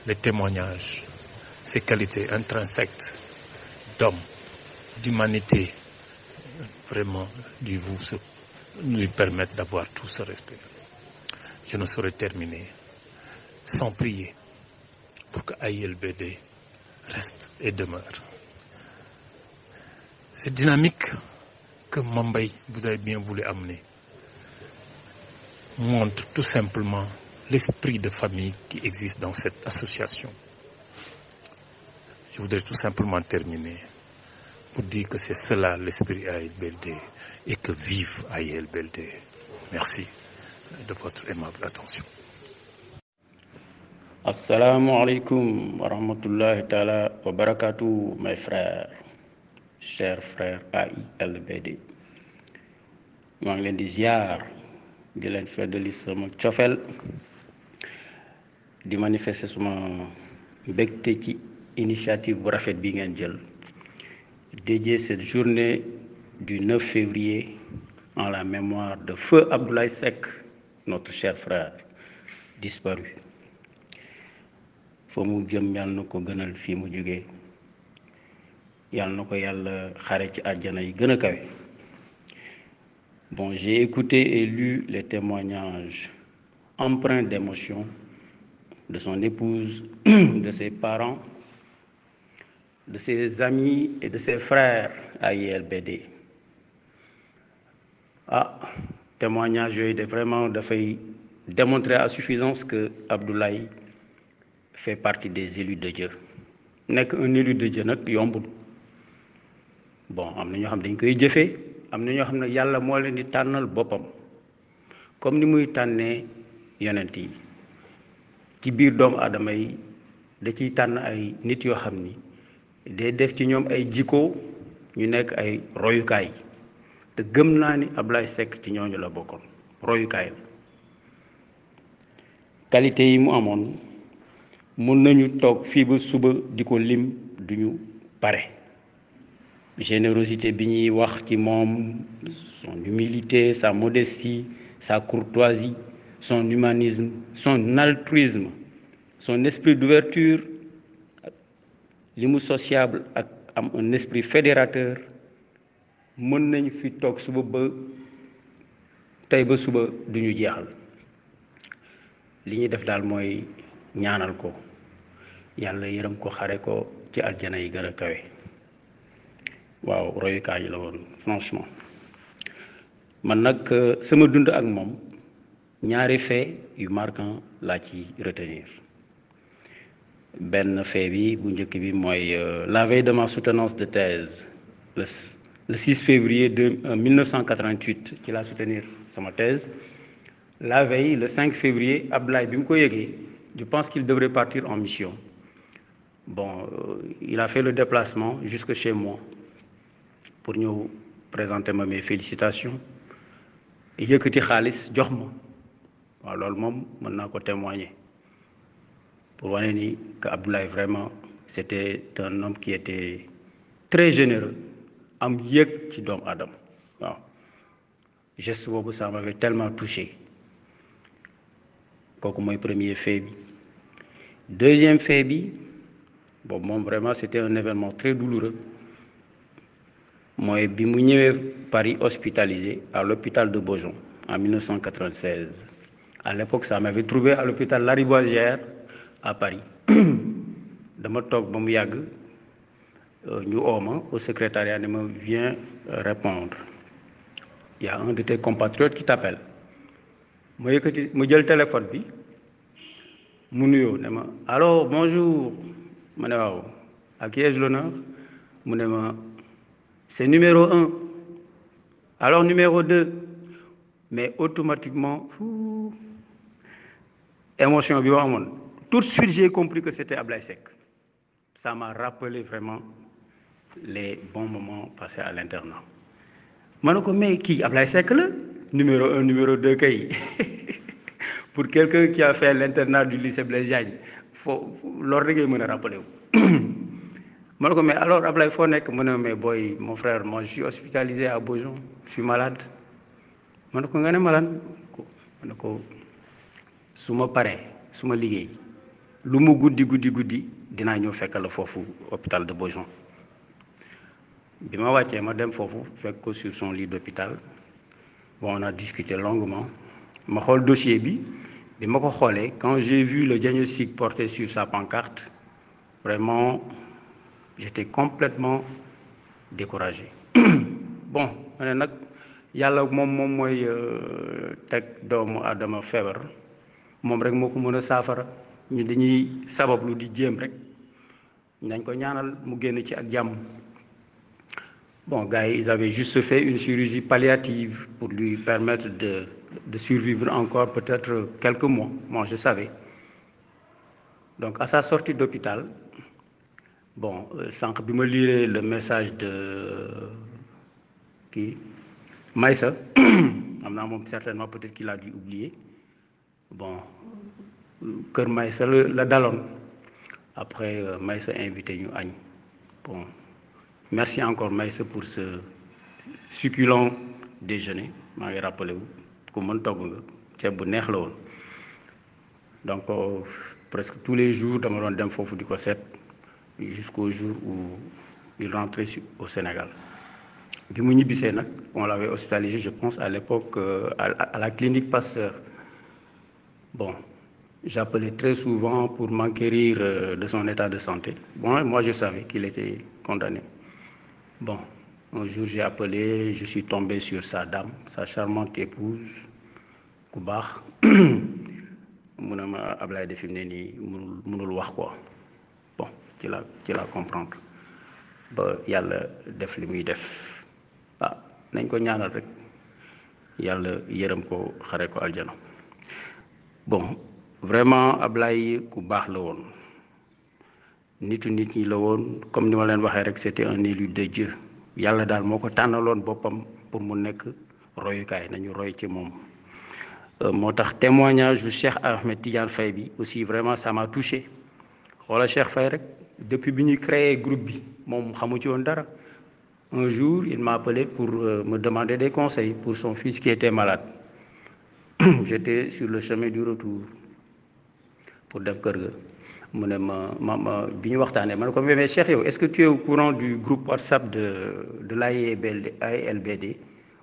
Les témoignages, ses qualités intrinsèques d'homme, d'humanité, vraiment lui permettent d'avoir tout ce respect. Je ne saurais terminer sans prier pour que AILBD reste et demeure. Cette dynamique que Mambay vous avez bien voulu amener montre tout simplement l'esprit de famille qui existe dans cette association. Je voudrais tout simplement terminer pour dire que c'est cela l'esprit AILBD et que vive AILBD. Merci de votre aimable attention. Assalamu alaikum wa rahmatullahi ta'ala wa barakatuh, mes frères, chers frères AILBD. maa ngi leen di ziar di leen feddali sama cofeel di manifester suma mbégte ci initiative bu rafet bi ngeen jël dédié cette journée du 9 février en la mémoire de feu Abdoulaye Seck, notre cher frère disparu. fa mu jëm yàlla na ko gënal fii mu jógee, yàlla na ko yàlla xare ci àjjana yi gën a kawe. Bon, j'ai écouté et lu les témoignages empreints d'émotion de son épouse, de ses parents, de ses amis et de ses frères à ILBD. Témoignage yooyu de vraiment dafay démontrer à suffisance que Abdoulaye fait partie des élus de Dieu. Nekk un élu de Dieu nag yombul. Bon, am na ñoo xam dañ koy jëfee, am na ñoo xam ne yàlla moo leen di tànnal boppam comme ni muy tànnee yonent yi ci biir doomu aadama yi da ciy tànn ay nit yoo xam ni day def ci ñoom ay jikko ñu nekk ay royukaay te gëm naa ni Ablaye Seck ci ñooñu la bokkoon royukaay la qualité yi mu amoon mun nañu toog fii ba suba di ko lim duñu pare générosité bi ñuy wax ci moom, son humilité, sa modestie, sa courtoisie, son humanisme, son altruisme, son esprit d'ouverture, li mu sociable ak am un esprit fédérateur mën nañ fi toog suba ba tey ba suba duñu jeexal li ñuy def daal mooy ñaanal ko yàlla yërëm ko xare ko ci aljana yi gën a kawe waaw royukaay yi la woon franchement man nag sama dund ak moom ñaari fait yu marquant laa ci retenir benn fait bi bu njëkk bi mooy la veille de ma soutenance de thèse le 6 février 1988 ci laa soutenir sama thèse la veille le 5 février Abdoulaye bi mu ko yëgee je pense qu'il devrait partir en mission bon il a fait le déplacement jusque chez moi pour ñëw présenter ma mes félicitations yëkkati xaalis jox ma waaw loolu moom mën naa ko témoigner pour wane ni que Abdoulaye vraiment c'était un homme qui était très généreux am yëg ci doomu aadama waaw geste boobu ça m'avait tellement touché kooku mooy premier fait bi deuxième fait bi boobu moom vraiment c'était un événement très douloureux mooy bi mu ñëwee Paris hospitalisé à l'hôpital de Beaujon en 1996 à l'époque ça m'avait trouvé à l'hôpital Lariboisière à Paris dama toog ba mu yàgg ñu ooma au secrétariat ne ma viens répondre il y a un de tes compatriotes qui t'appelle ma yëkkati ma jël téléphone bi mu nuyoo ne ma allô bonjour ma ne waaw à qui ai-je l'honneur mu ne ma c'est numéro 1 alors numéro 2 mais automatiquement émotion bi ma amoon tout de suite j'ai compris que c'était Ablaye Seck ça m'a rappelé vraiment les bons moments passés à l'internat ma ne ko mais kii Ablaye Seck la numéro 1 numéro 2 kay pour quelqu'un qui a fait l'internat du lycée Blaise Diagne foo loolu rek ngay mën a rappelé wu ma ne ko mais alors Ablaye foo nekk mu ne mais boy mon frère moi je suis hospitalisé à Beaujon je suis malade ma ne ko nga ne malade ma ne ko su ma paree su ma liggéey lu mu guddi dinaa ñëw fekk la foofu hôpital de Beaujon bi ma wàccee ma dem foofu fekk ko sur son lit d'hôpital bon on a discuté longuement ma xool dossier bi ma ko xoolee quand j'ai vu le diagnostic porté sur sa pancarte vraiment j'étais complètement découragé bon ma ne nag yàlla moom mooy teg doomu aadama feebar moom rek moo ko mën a saafara ñu dañuy sabablu di jéem rek nañ ko ñaanal mu génn ci ak jàmm bon gars yi ils avaient juste fait une chirurgie palliative pour lui permettre de survivre encore peut-être quelques mois moi je savais donc à sa sortie d'hôpital bon sànq bi ma lire le message de kii Maïssa am naa moom certainement peut-être qu'il a dû oublier bon kër Maïssa la daloon après Maïssa invité ñu añ bon merci encore Maïssa pour ce succulent déjeuner maa ngi rappelé wu ku mën togg nga ceeb bu neex la woon donc presque tous les jours dama doon dem foofu di ko seet jusqu'au jour où il rentrait au Sénégal bi mu ñibbisee nag on l'avait hospitalisé je pense à l'époque à la clinique Pasteur. Bon, j'appelais très souvent pour m'enquérir de son état de santé. Bon, moi je savais qu'il était condamné. Bon, un jour j'ai appelé, je suis tombé sur sa dame, sa charmante épouse ku baax mu ne ma Ablaye de fi mu ne nii mënul wax quoi. Bon ci la comprendre ba yàlla def li muy def ah nañ ko ñaanal rek yàlla yërëm ko xare ko aljana. Bon vraiment Ablaye ku baax la woon nitu nit ñi la woon comme ni ma leen waxee rek c'était un élu de Dieu yàlla daal moo ko tànnaloon boppam pour mu nekk royukaay nañu roy ci moom. moo tax témoignage yu Cheikh Ahmed Tidiane Faye bi aussi vraiment ça m'a touché xoola Cheikh Faye rek depuis bi ñuy créé groupe bi moom xamu ci woon dara. Un jour il m'a appelé pour me demander des conseils pour son fils qui était malade. J'étais sur le chemin du retour pour dem kër ga mu ne ma bi ñu waxtaanee ma ne ko mais Cheikh yow est-ce que tu es au courant du groupe WhatsApp de l'AILBD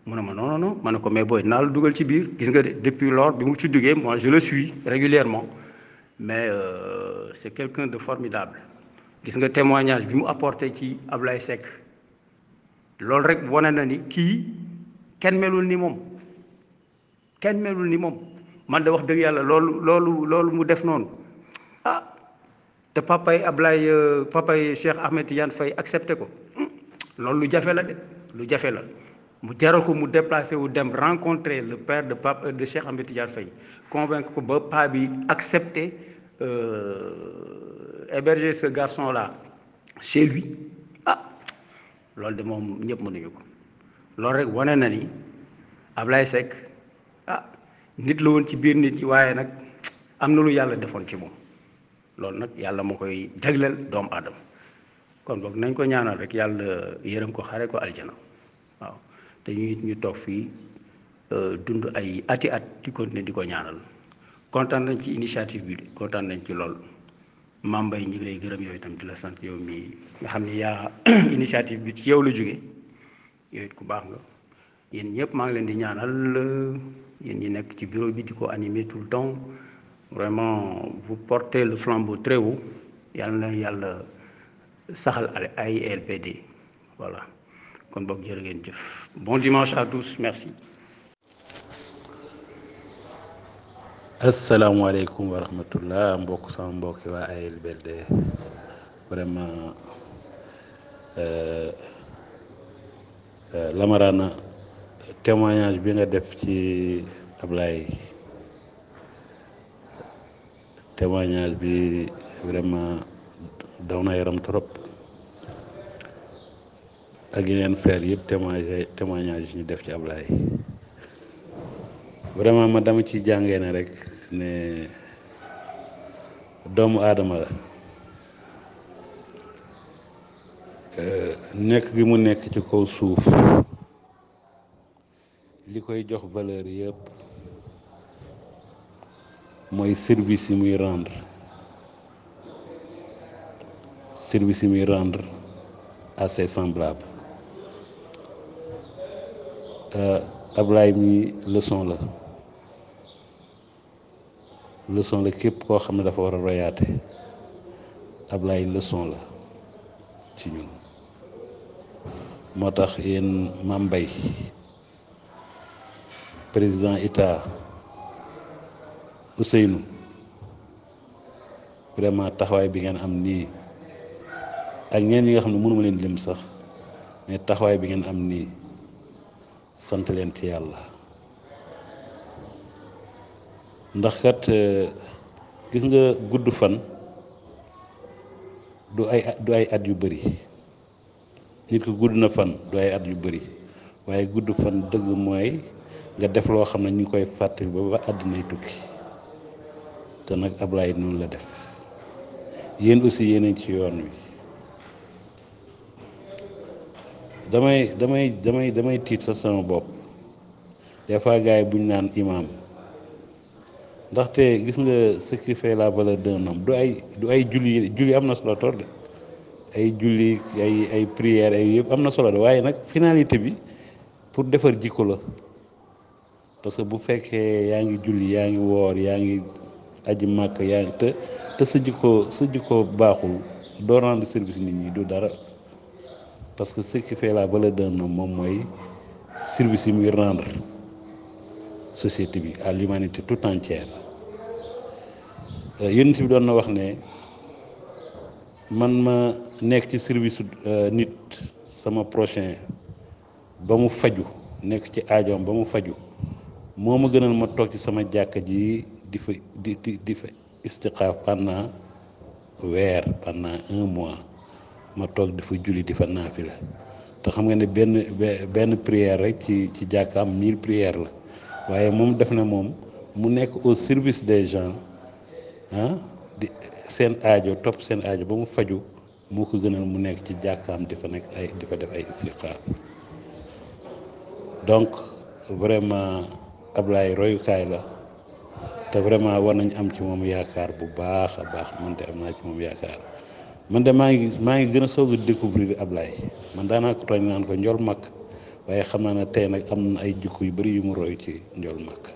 mu ne ma non ma ne ko mais booy naa la dugal ci biir gis nga de depuis lors bi mu ci duggee moi je le suis régulièrement mais c'est quelqu'un de formidable gis nga témoignage bi mu apporté ci Ablaye Seck loolu rek wane na ni kii kenn melul ni moom man de wax dëgg yàlla loolu mu def noonu ah te papay Cheikh Ahmed Tidiane Faye accepté ko loolu lu jafe la mu jaral ko mu déplacé wu dem rencontrer le père de Cheikh Ahmed Tidiane Faye convaincre ko ba pa bi accepté héberger ce garçon là chez lui ah loolu de moom ñëpp mënuñu ko loolu rek wane na ni Ablaye Seck ah nit la woon ci biir nit ñi waaye nag am na lu yàlla defoon ci moom loolu nag yàlla moo koy jagleel doomu aadama kon boog nañ ko ñaanal rek yàlla yërëm ko xare ko aljana waaw te ñu toog fii dund ay ati at di continuer di ko ñaanal kontaan nañ ci initiative bi kontaan nañ ci lool Mame Mbaye ñu ngi lay gërëm yow itam di la sant yow mii nga xam ni yaa initiative bi ci yow la jóge yow it ku baax nga yéen ñëpp maa ngi leen di ñaanal yéen ñi nekk ci bureau bi di ko animer tout le temps vraiment vous portez le flambeau très haut yàlla na yàlla saxal AILPD voilà kon boog jërë ngeen jëf bon dimanche à tous merci. asalaamaaleykum wa rahmatullah sama mbokki waa AILBD vraiment Lamarana témoignage bi nga def ci Ablaye témoignage bi vraiment daw na yaram trop ak yeneen frères yëpp témoignage yi ñu def ci Ablaye vraiment ma dama ci jàngee ne rek ne doomu aadama la nekk gi mu nekk ci kaw suuf li koy jox valeur yëpp mooy service yi muy rendre à ses semblables Ablaye mi leçon la képp koo xam ne dafa war a royaate Ablaye leçon la ci ñun moo tax yéen Mame Mbaye président Ita Ousseynou vraiment taxawaay bi ngeen am nii ak ñeen ñi nga xam ne mënuma leen lim sax mais taxawaay bi ngeen am nii sant leen ci yàlla ndax kat gis nga gudd fan du ay at yu bari nit ko gudd na fan du ay at yu bari waaye gudd fan dëgg mooy nga def loo xam ne ñu ngi koy fàttali ba àddinay tukki te nag Ablaye noonu la def yéen aussi yéen ci yoon wi damay tiit sa sama bopp des fois gars yi buñ naan imam ndaxte gis nga ce qui fait la valeur d'un homme du ay julli am na solo tor de ay julli ay prière ay yëpp am na solo de waaye nag finalité bi pour defar jikko la parce que bu fekkee yaa ngi julli yaa ngi woor yaa ngi aji màkk yaa ngi te sa jikko baaxul doo rendre service nit ñi du dara parce que ce qui fait la valeur d'un homme moom mooy service yi muy rendre société bi à l'humanité tout entière yonent bi doon na wax ne man ma nekk ci service nit sama prochain ba mu faju nekk ci aajoom ba mu faju moo ma gënal ma toog ci sama jàkka ji di fa istiqaaf pendant weer pendant 1 mois ma toog di fa julli di fa naafila te xam nga ne benn prière rek ci jàkkaam 1000 prières la waaye moom def na moom mu nekk au service des gens di seen aajo topp seen aajo ba mu faju moo ko gënal mu nekk ci jàkkaam di fa def ay istiqaaf donc vraiment Ablaye royukaay la te vraiment war nañ am ci moom yaakaar bu baax a baax man de am naa ci moom yaakaar man de maa ngi gën a soog a découvrir Ablaye man daanaa ko tooñ naan ko njool makk waaye xam naa ne tey nag am na ay jikko yu bëri yu mu roy ci njool makk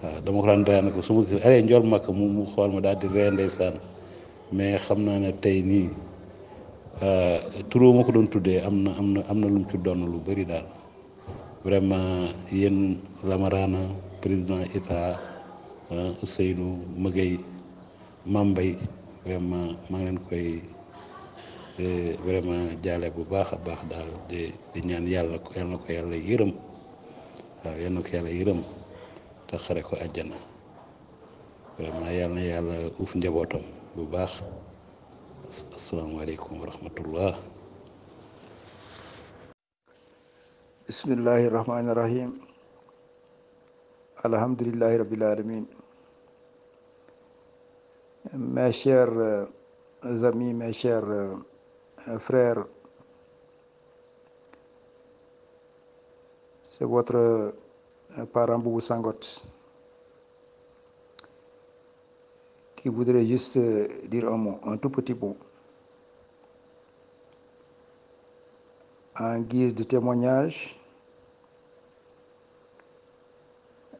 waaw dama ko daan daan ko su ma kii allez njool makk mu xool ma daal di ree ndeysaan mais xam naa ne tey nii turoo ma ko doon tuddee am na lu mu ci doon lu bëri daal vraiment yéen Lamarana président état Ousseynou Magueye Mambay vraiment maa ngi leen koy vraiment jaale bu baax a baax daal di ñaan yàlla na ko yàlla yërëm waaw yal na ko yàlla yërëm te xare ko àjjana vraiment yàlla na yàlla uuf njabootam bu baax asalaamaaleykum wa rahmatullah. Bismillahi rahmani rahim. Alhamdulillahi rabbil alamin. Mes chers amis, mes chers frères, c'est votre parent Boubou Sangote qui voudrait juste dire un mot, un tout petit mot, en guise de témoignage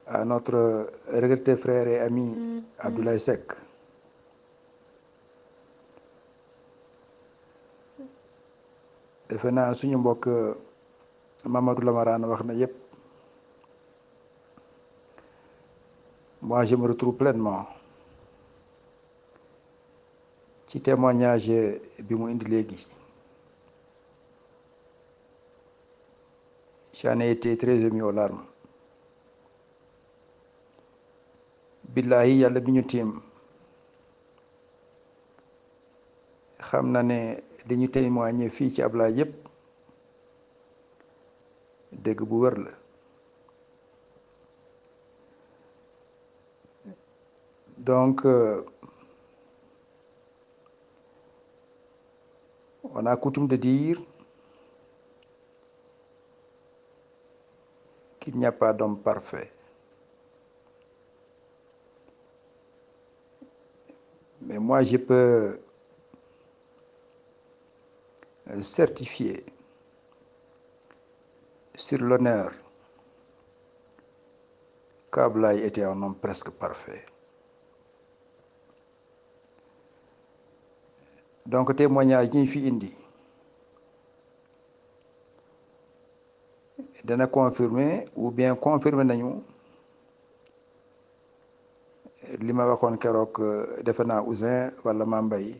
à notre regretté frère et ami Abdoulaye Seck. defe naa suñu mbokk Mamadou Lamarane wax na yépp. Moi je me retrouve pleinement ci témoignage bi mu indi léegi. J'en ai été très ému aux larmes. Billahi yàlla bi ñu tiim xam na ne li ñu témoigné fii ci Ablaye yépp dégg bu wër la. Donc on a coutume de dire qu'il n'y a pas d'homme parfait. Mais moi, je peux certifier sur l'honneur qu'Ablaye était un homme presque parfait. Donc témoignage ñi fi indi dana confirmer ou bien confirmer nañu li ma waxoon keroog defe naa Ousin wala Mambay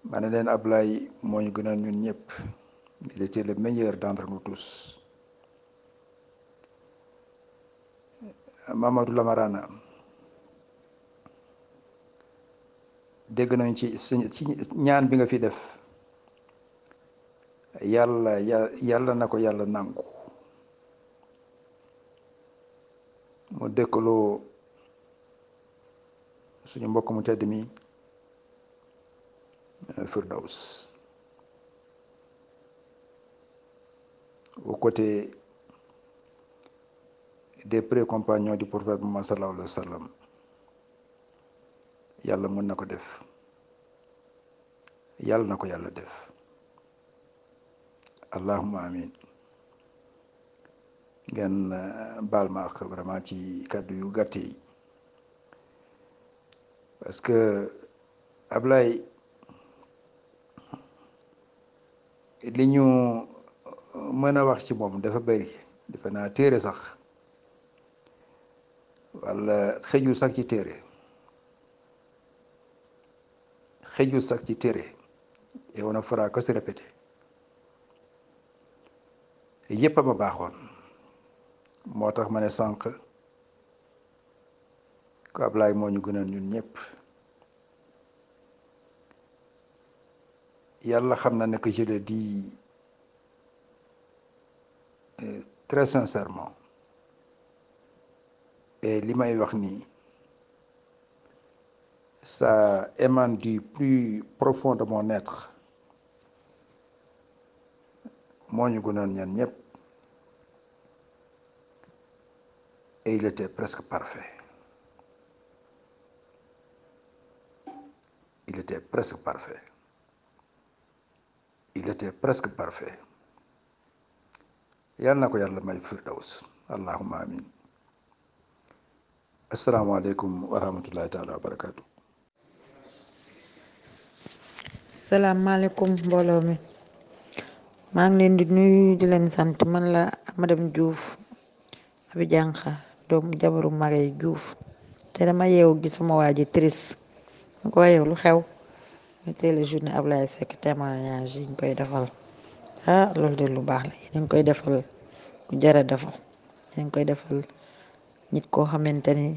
ma ne leen Ablaye moo ñu gënal ñun ñëpp. Il était le meilleur d'entre nous tous. Mamadou Lamarana dégg nañ ci ñaan bi nga fi def yàlla na ko yàlla nangu mu dëkkaloo suñu mbokk mu tedd mi Firdaws aux côtés des pré-compagnons du prophète Muhammad sallallahu alayhi wa sallam. yàlla mën na ko def yàlla na ko yàlla def allahumma amin ngeen baal ma ak vraiment ci kàddu yu gàtt yi parce que Ablaye li ñu mën a wax ci moom dafa bëri defe naa téere sax walla xëjul sax ci téere xëjul sax ci téere et on ne fera que se répéter yépp a ma baaxoon moo tax ma ne sànq ko Ablaye moo ñu gënal ñun ñëpp yàlla xam na ne que je le dis très sincèrement et li may wax nii ça émane du plus profond de mon être moo ñu gënoon ñan ñëpp et il était presque parfait il était presque parfait il était presque parfait yàlla na ko yàlla may firdaws allahumma amin asalaamaaleykum wa rahmatullahi taala wa barakaatu. salaamaaleykum mbooloo mi maa ngi leen di nuyu di leen sant man la madame Diouf abi jànqa doomu jabaru Maguette Diouf te dama yeewu gis sama waa ji triste mu ko yeewu lu xew ñu teel a journée Ablaye Seck témoignage yi ñu koy defal loolu de lu baax la yéen a koy defal ku jara defal yéen koy defal nit koo xamante ni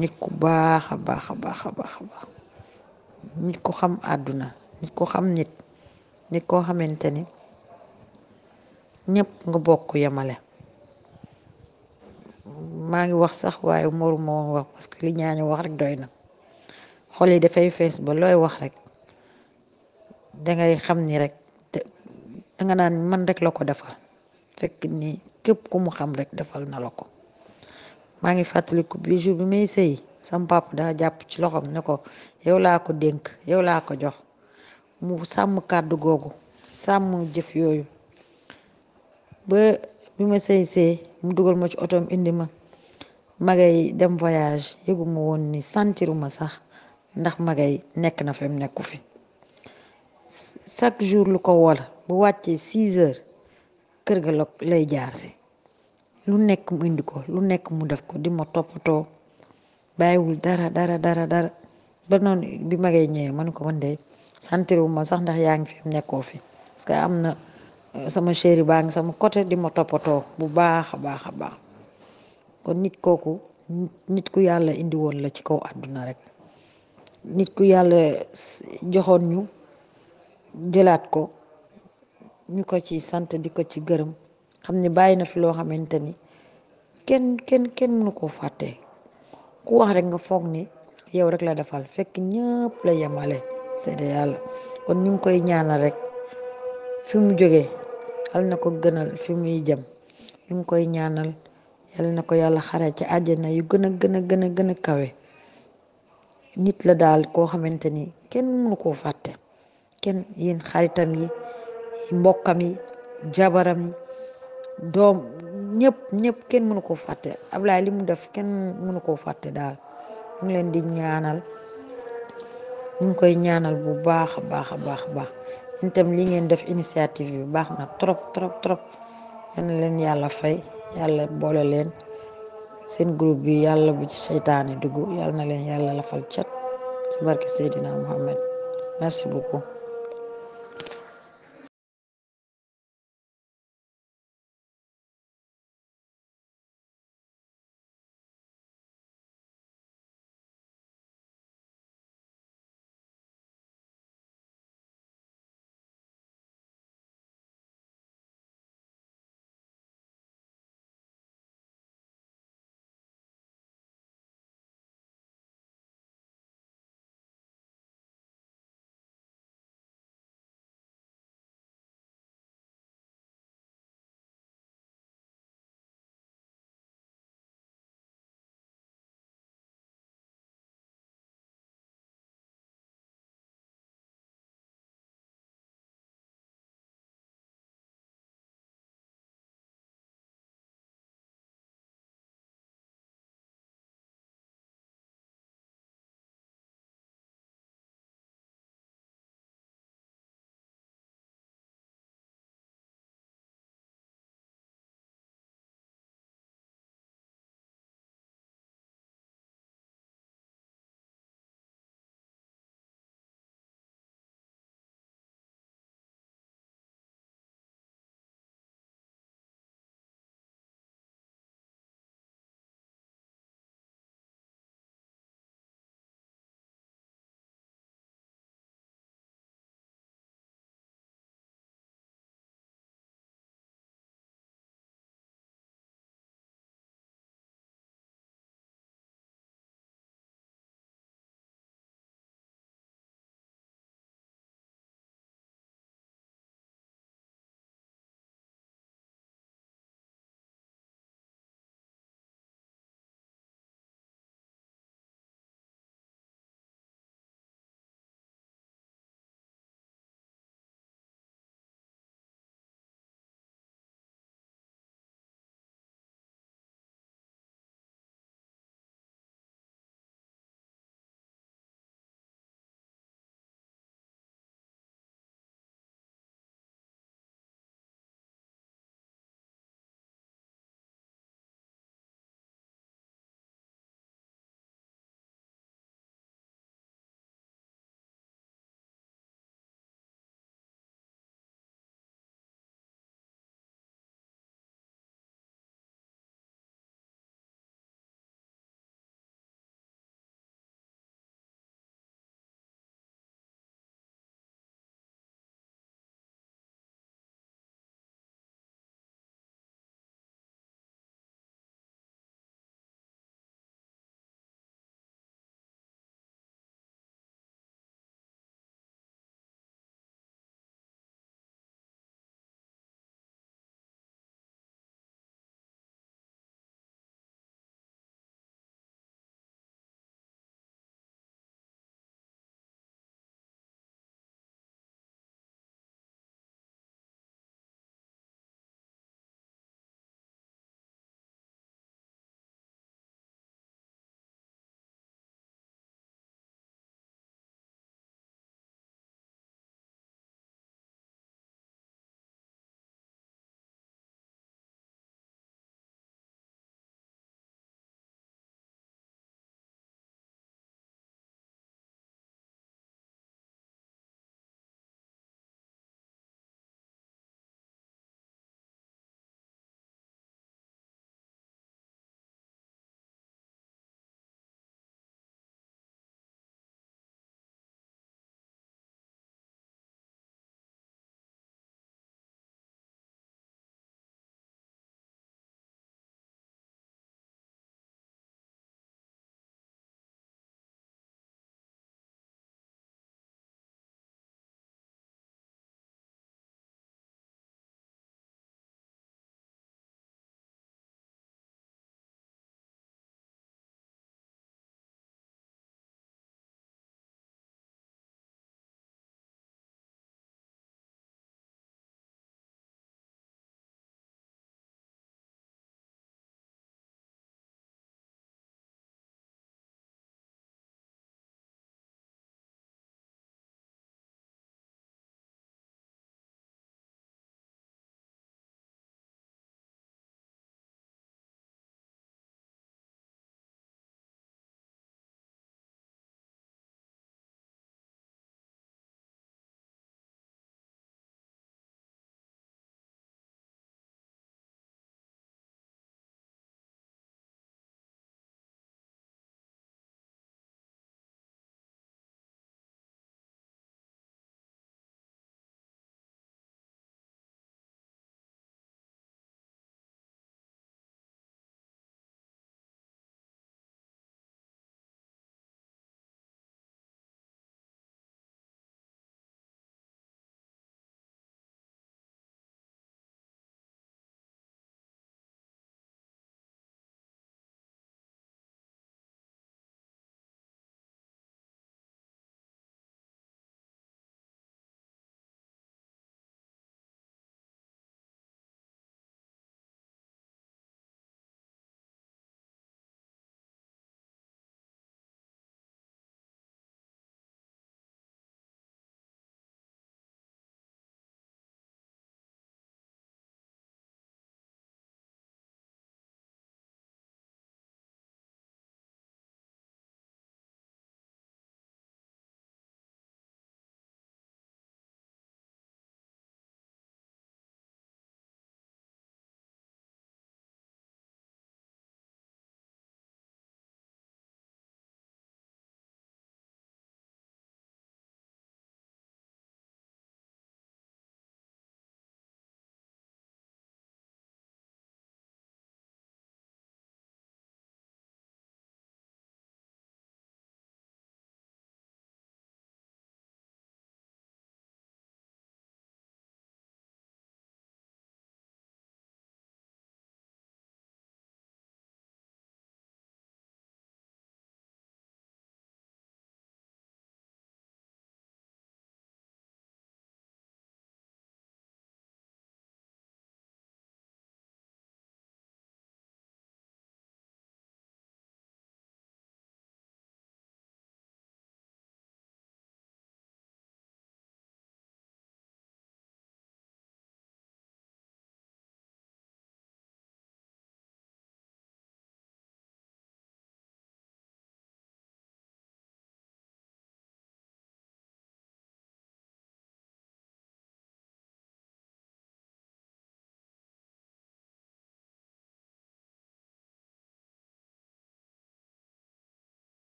nit ku baax a baax a baax a baax a baax nit ko xam àdduna nit ko xam nit koo xamante ni ñëpp nga bokk yemale maa ngi wax sax waaye moruma woon wax parce que li ñaañu wax rek doy na xol yi dafay fees ba looy wax rek dangay xam ni rek danga naan man rek la ko defal fekk ni képp ku mu xam rek defal na la ko maa ngi fàttaliku bi jour bi may sëy sam papa daa jàpp ci loxoom ne ko yow laa ko dénk yow laa ko jox mu sàmm kàddu googu sàmm jëf yooyu ba bi ma sëy mu dugal ma ci otoom indi ma magay dem voyage yëguma woon ni sentiruma sax ndax magay nekk na fi mu nekku fi chaque jour lu ko wala bu wàccee 6 heures kër ga lay jaar si lu nekk mu indi ko lu nekk mu def ko di ma toppatoo bàyyiwul dara ba noonu bi magay ñëwee man ko man de sentiruma sax ndax yaa ngi fi nekkoo fi parce que am na sama chéri baa ngi sama côté di ma toppatoo bu baax a baax a baax kon nit kooku nit ku yàlla indi woon la ci kaw àdduna rek nit ku yàlla joxoon ñu jëlaat ko ñu ko ci sant di ko ci gërëm xam ne bàyyi na fi loo xamante ni kenn mënu koo fàtte ku wax rek nga foog ni yow rek la defal fekk ñëpp la yemale seede yàlla kon ñu ngi koy ñaanal rek fi mu jógee yal na ko gënal fi muy jëm ñu ngi koy ñaanal yal na ko yàlla xare ci àjjana yu gën a kawe nit la daal koo xamante ni kenn mënu koo fàtte kenn yéen xaritam yi mbokkam yi jabaram yi doom ñëpp kenn mënu koo fàtte Ablaye li mu def kenn mënu koo fàtte daal ñu ngi leen di ñaanal ñu ngi koy ñaanal bu baax a baax a baax a baax ñun tam li ngeen def initiative bi baax na trop yal na leen yàlla fay yàlla boole leen seen groupe bi yàlla bu ci seytaane dugg yal na leen yàlla lafal cat ci barke Seydina Muhammad merci beaucoup